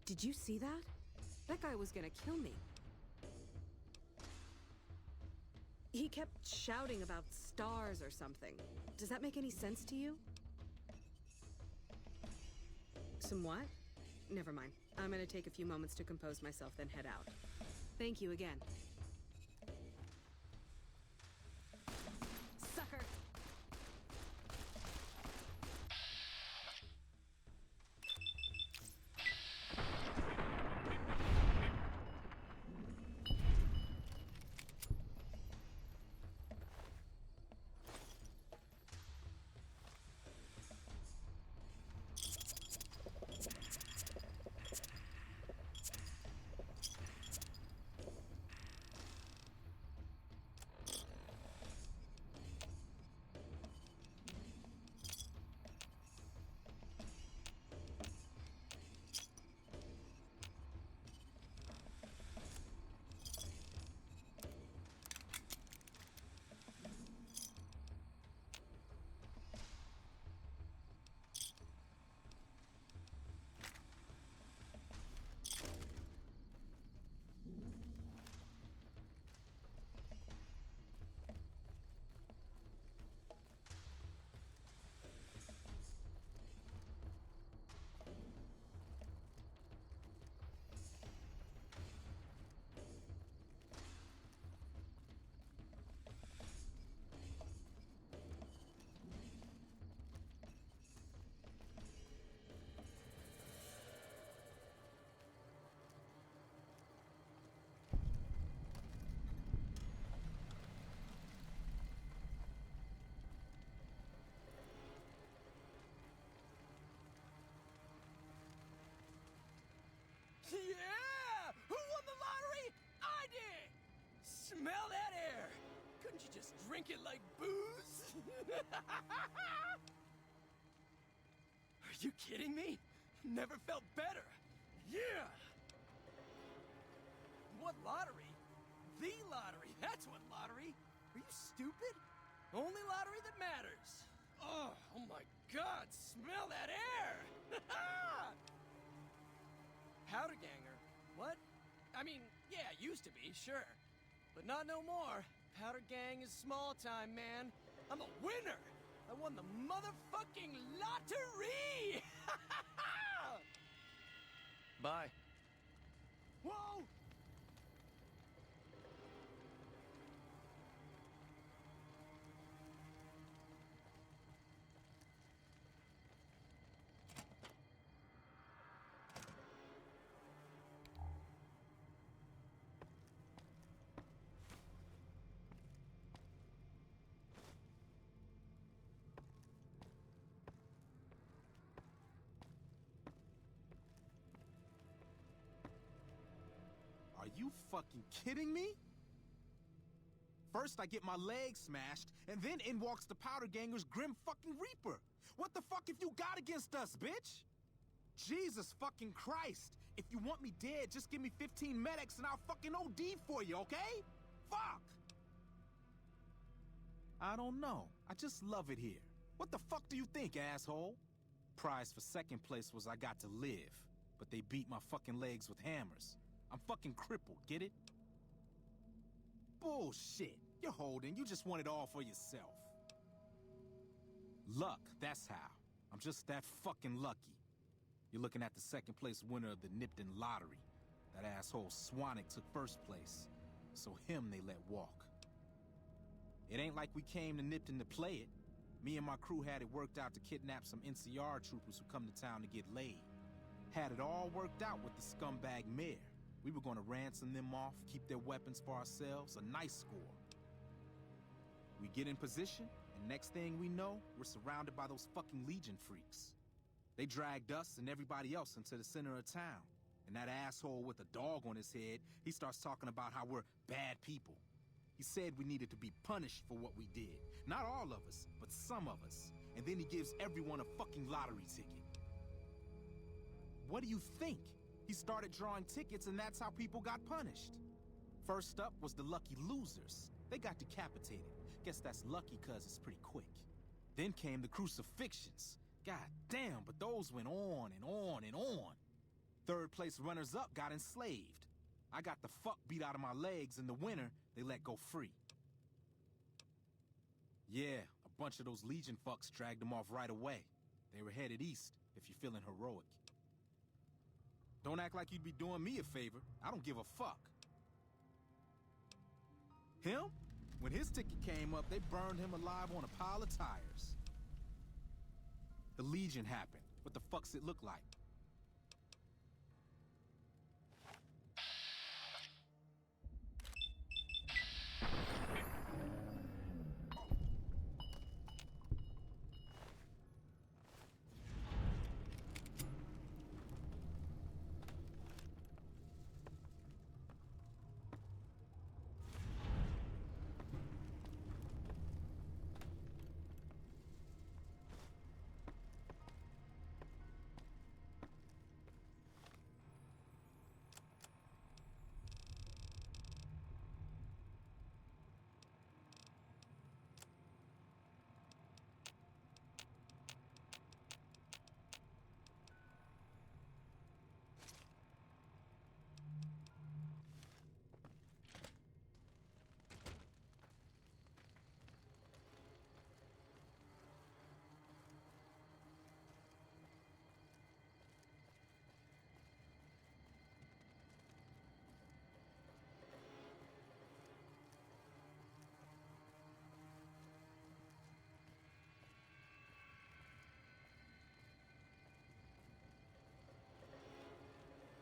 Did you see that? That guy was gonna kill me. He kept shouting about stars or something. Does that make any sense to you? Some what? Never mind. I'm gonna take a few moments to compose myself, then head out. Thank you again. Sucker! Smell that air! Couldn't you just drink it like booze? Are you kidding me? Never felt better. Yeah! What lottery? The lottery. That's what lottery. Are you stupid? Only lottery that matters. Oh my God, smell that air! Powder ganger. What? I mean, yeah, used to be, sure. But not no more. Powder gang is small time, man. I'm a winner! I won the motherfucking lottery! Bye. Whoa! Are you fucking kidding me? First I get my leg smashed, and then in walks the Powder Ganger's Grim fucking Reaper. What the fuck have you got against us, bitch? Jesus fucking Christ. If you want me dead, just give me 15 medics and I'll fucking OD for you, okay? Fuck! I don't know. I just love it here. What the fuck do you think, asshole? Prize for second place was I got to live, but they beat my fucking legs with hammers. I'm fucking crippled, get it? Bullshit. You're holding. You just want it all for yourself. Luck, that's how. I'm just that fucking lucky. You're looking at the second place winner of the Nipton lottery. That asshole Swanick took first place, so him they let walk. It ain't like we came to Nipton to play it. Me and my crew had it worked out to kidnap some NCR troopers who come to town to get laid. Had it all worked out with the scumbag mayor. We were gonna ransom them off, keep their weapons for ourselves, a nice score. We get in position, and next thing we know, we're surrounded by those fucking Legion freaks. They dragged us and everybody else into the center of town. And that asshole with a dog on his head, he starts talking about how we're bad people. He said we needed to be punished for what we did. Not all of us, but some of us. And then he gives everyone a fucking lottery ticket. What do you think? He started drawing tickets and that's how people got punished. First up was the lucky losers. They got decapitated. Guess that's lucky cause it's pretty quick. Then came the crucifixions. God damn, but those went on and on and on. Third place runners-up got enslaved. I got the fuck beat out of my legs, and the winner, they let go free. Yeah, a bunch of those Legion fucks dragged them off right away. They were headed east, if you're feeling heroic. Don't act like you'd be doing me a favor. I don't give a fuck. Him? When his ticket came up, they burned him alive on a pile of tires. The Legion happened. What the fuck's it look like?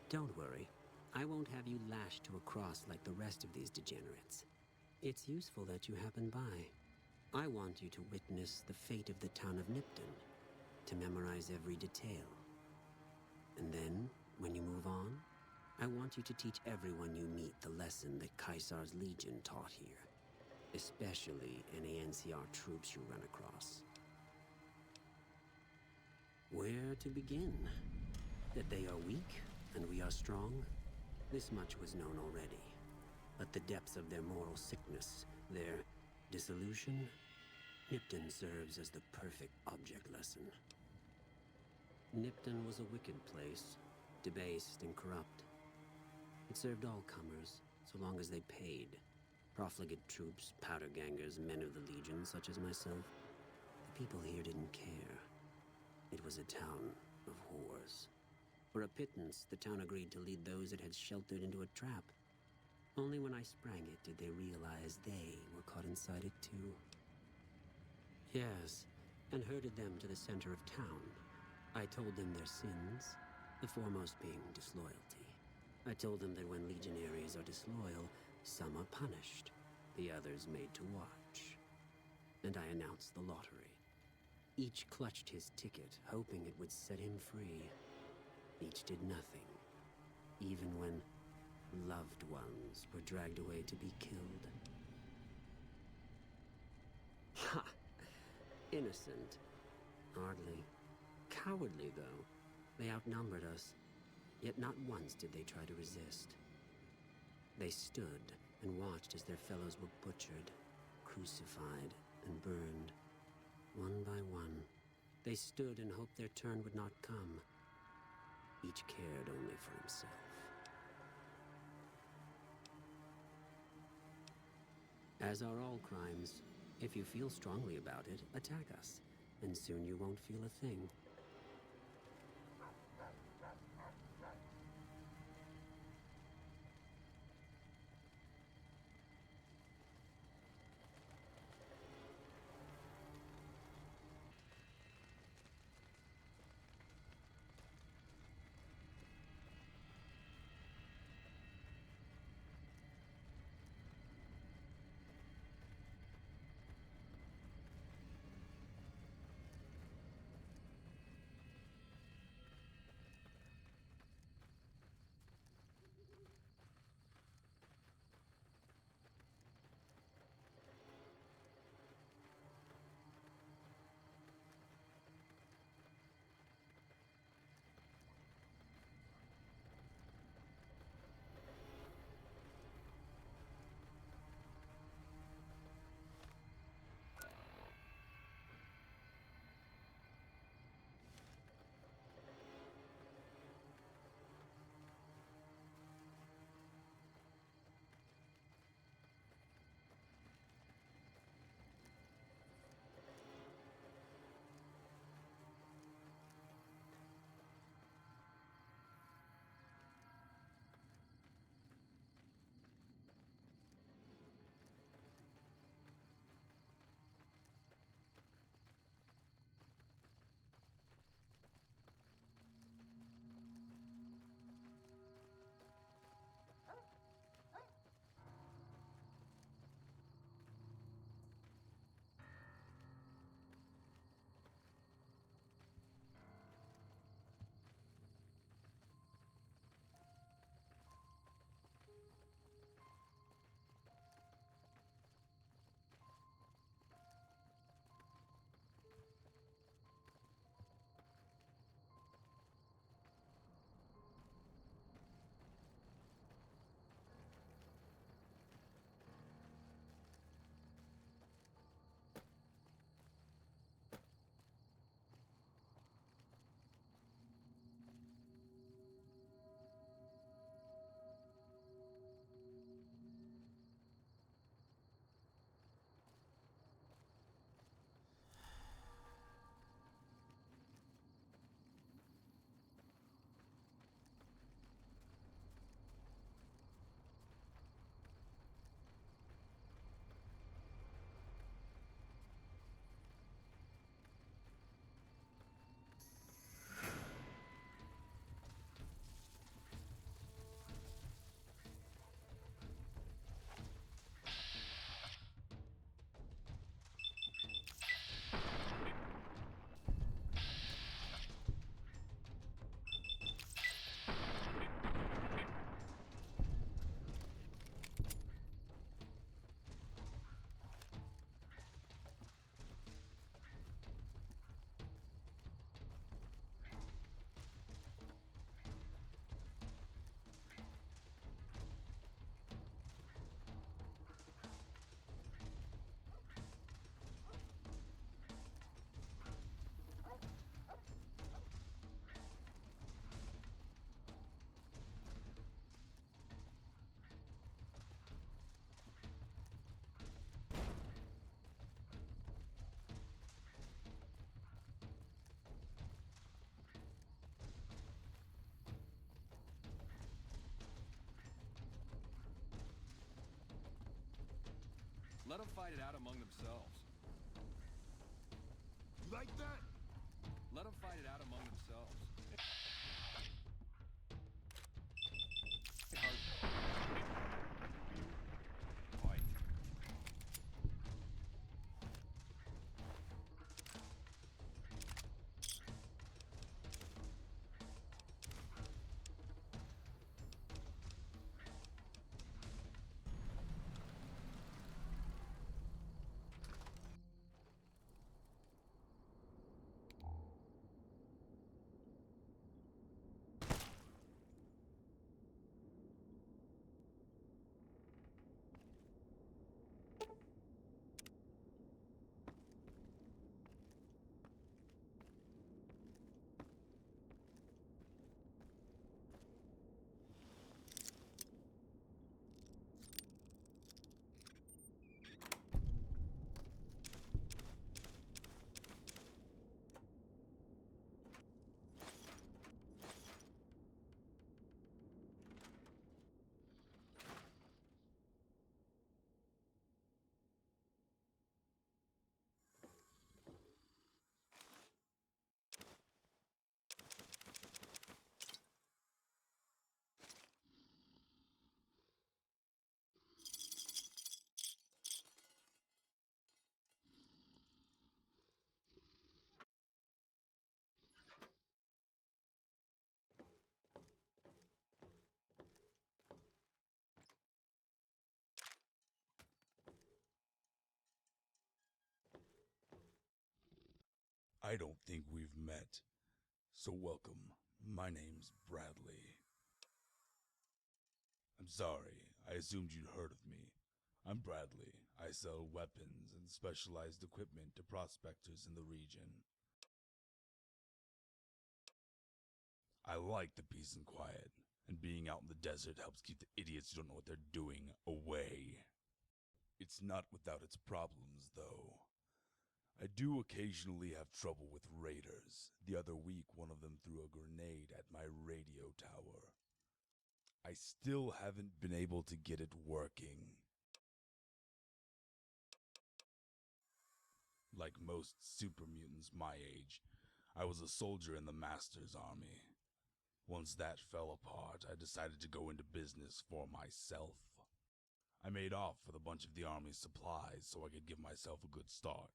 Don't worry. I won't have you lashed to a cross like the rest of these degenerates. It's useful that you happen by. I want you to witness the fate of the town of Nipton, to memorize every detail. And then, when you move on, I I want you to teach everyone you meet the lesson that Caesar's Legion taught here, especially any NCR troops you run across. Where to begin? That they are weak and we are strong? This much was known already. But the depths of their moral sickness, their dissolution, Nipton serves as the perfect object lesson. Nipton was a wicked place, debased and corrupt. It served all comers, so long as they paid. Profligate troops, powder gangers, men of the Legion, such as myself. The people here didn't care. It was a town of whores. For a pittance, the town agreed to lead those it had sheltered into a trap. Only when I sprang it did they realize they were caught inside it too. Yes, and herded them to the center of town. I told them their sins, the foremost being disloyalty. I told them that when legionaries are disloyal, some are punished, the others made to watch. And I announced the lottery. Each clutched his ticket, hoping it would set him free. Each did nothing, even when loved ones were dragged away to be killed. Ha! Innocent. Hardly. Cowardly, though. They outnumbered us, yet not once did they try to resist. They stood and watched as their fellows were butchered, crucified, and burned. One by one, they stood and hoped their turn would not come. Each cared only for himself. As are all crimes, if you feel strongly about it, attack us, and soon you won't feel a thing. Let them fight it out among themselves. You like that? Let them fight it out among themselves. Fight. I don't think we've met. So welcome. My name's Bradley. I'm sorry, I assumed you'd heard of me. I'm Bradley. I sell weapons and specialized equipment to prospectors in the region. I like the peace and quiet, and being out in the desert helps keep the idiots who don't know what they're doing away. It's not without its problems, though. I do occasionally have trouble with raiders. The other week, one of them threw a grenade at my radio tower. I still haven't been able to get it working. Like most super mutants my age, I was a soldier in the Master's army. Once that fell apart, I decided to go into business for myself. I made off with a bunch of the army's supplies so I could give myself a good start.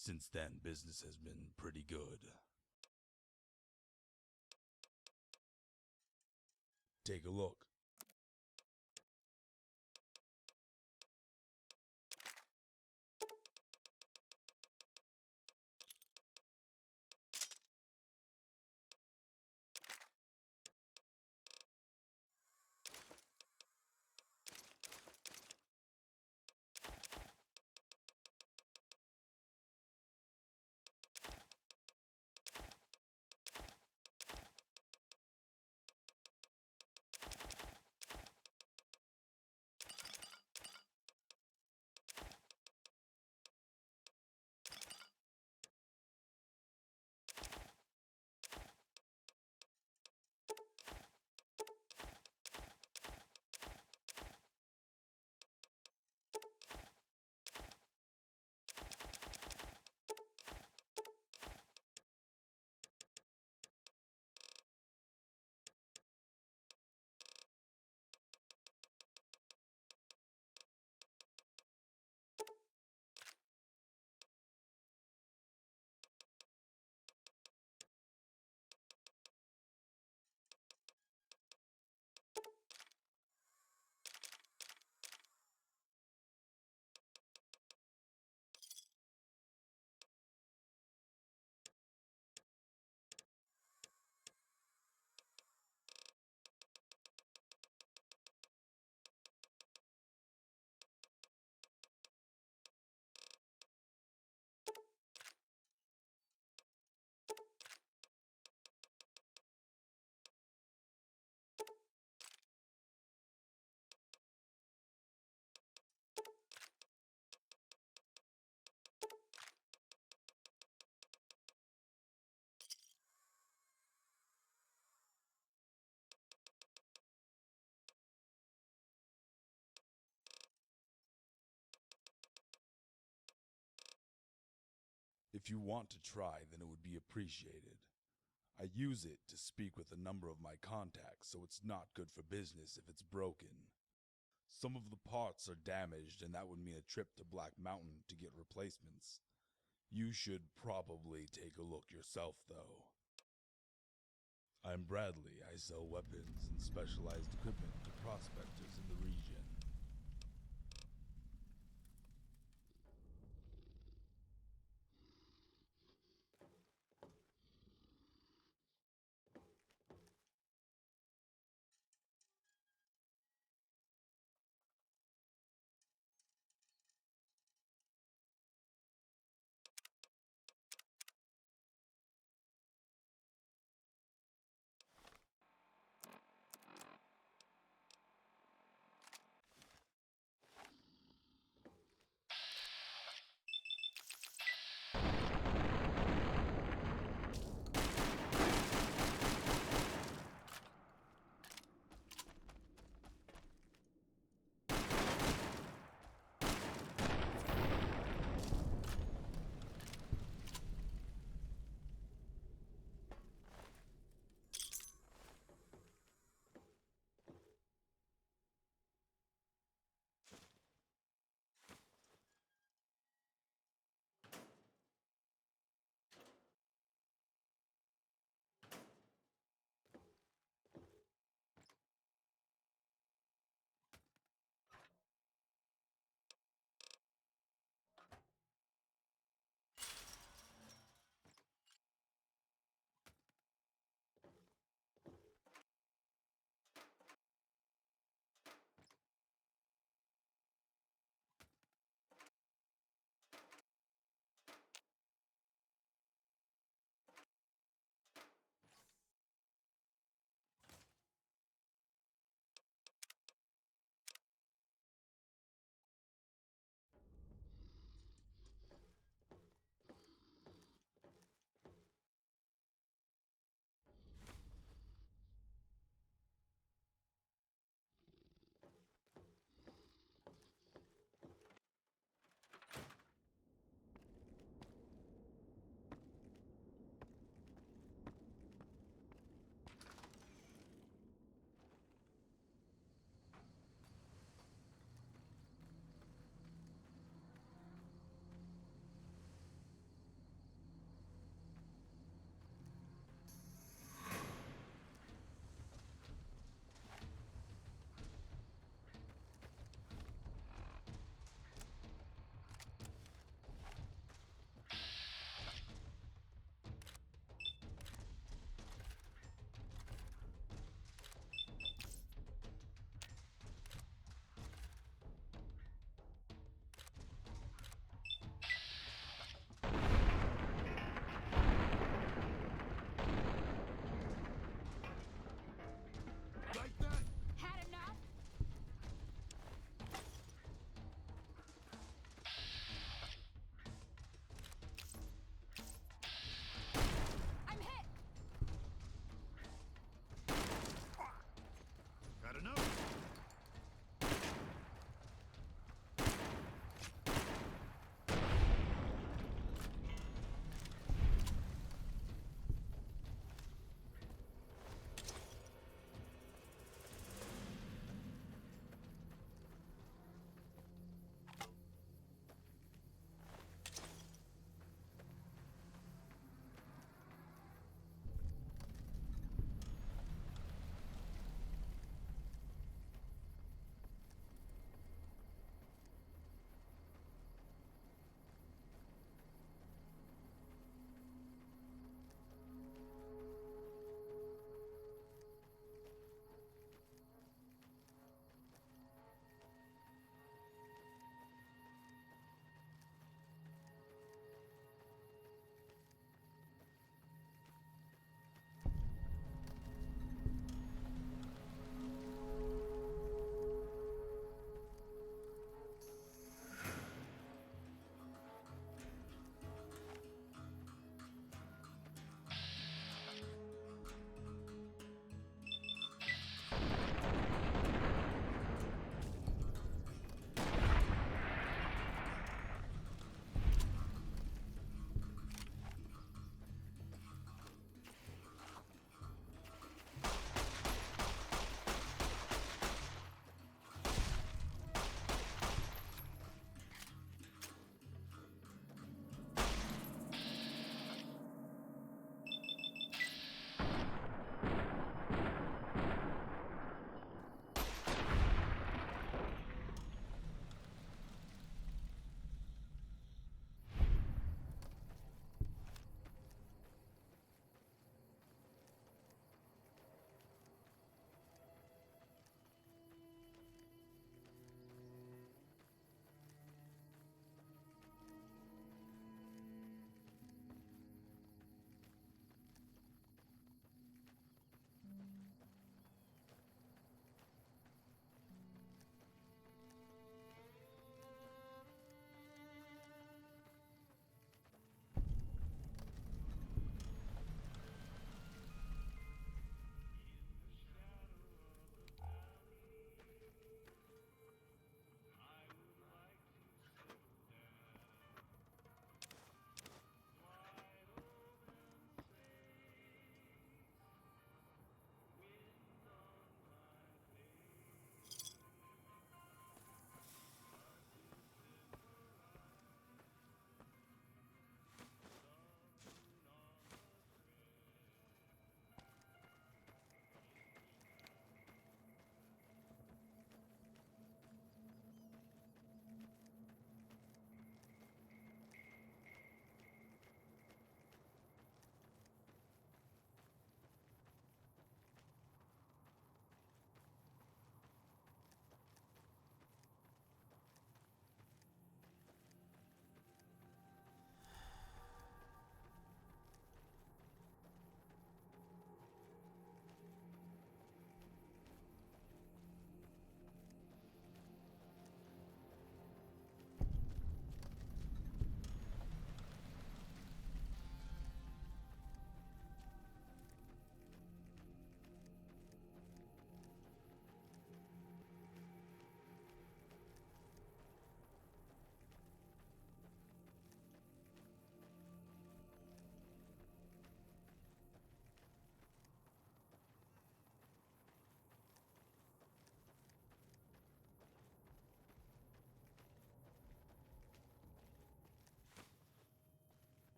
Since then, business has been pretty good. Take a look. If you want to try, then it would be appreciated. I use it to speak with a number of my contacts, so it's not good for business if it's broken. Some of the parts are damaged, and that would mean a trip to Black Mountain to get replacements. You should probably take a look yourself, though. I'm Bradley. I sell weapons and specialized equipment to prospectors in the region.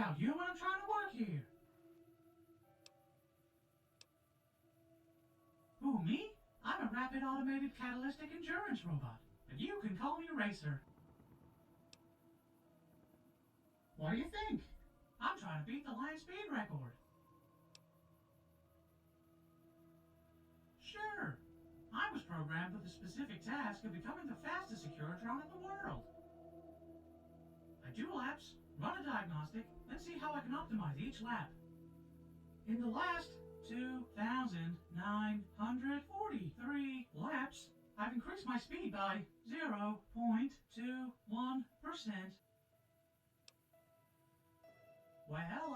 out human. I'm trying to work here. Who, me? I'm a rapid automated catalytic endurance robot, and you can call me Racer. What do you think? I'm trying to beat the line speed record. Sure. I was programmed with a specific task of becoming the fastest secure drone in the world. I do laps, run a diagnostic, and see how I can optimize each lap. In the last 2,943 laps, I've increased my speed by 0.21%. Well,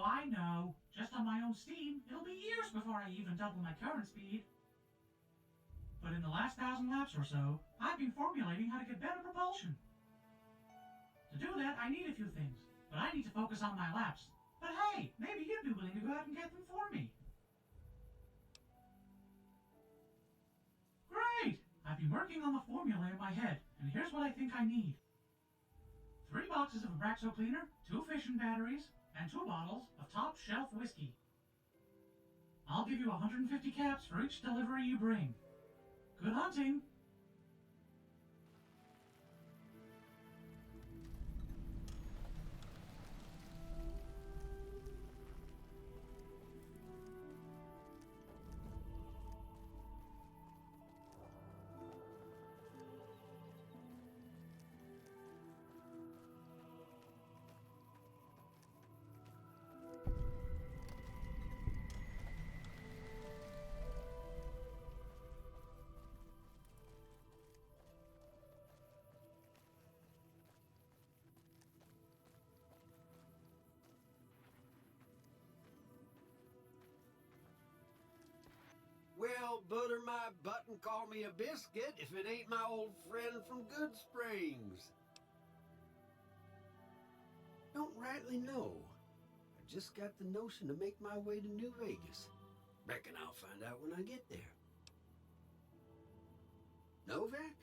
I know. Just on my own steam, it'll be years before I even double my current speed. But in the last 1,000 laps or so, I've been formulating how to get better propulsion. To do that, I need a few things, but I need to focus on my laps. But hey, maybe you'd be willing to go out and get them for me. Great! I've been working on the formula in my head, and here's what I think I need. 3 boxes of Abraxo cleaner, 2 fission batteries, and 2 bottles of top-shelf whiskey. I'll give you 150 caps for each delivery you bring. Good hunting! Well, butter my butt and call me a biscuit if it ain't my old friend from Good Springs. Don't rightly know. I just got the notion to make my way to New Vegas. Reckon I'll find out when I get there. Novak?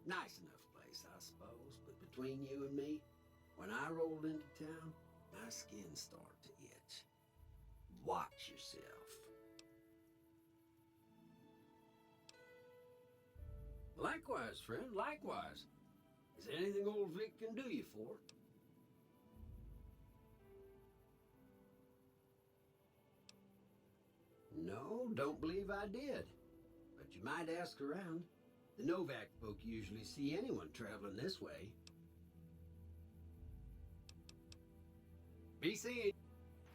Nice enough place, I suppose, but between you and me, when I rolled into town, my skin started to itch. Watch yourself. Likewise, friend, likewise. Is there anything old Vic can do you for? No, don't believe I did. But you might ask around. The Novak folk usually see anyone traveling this way. Be seeing.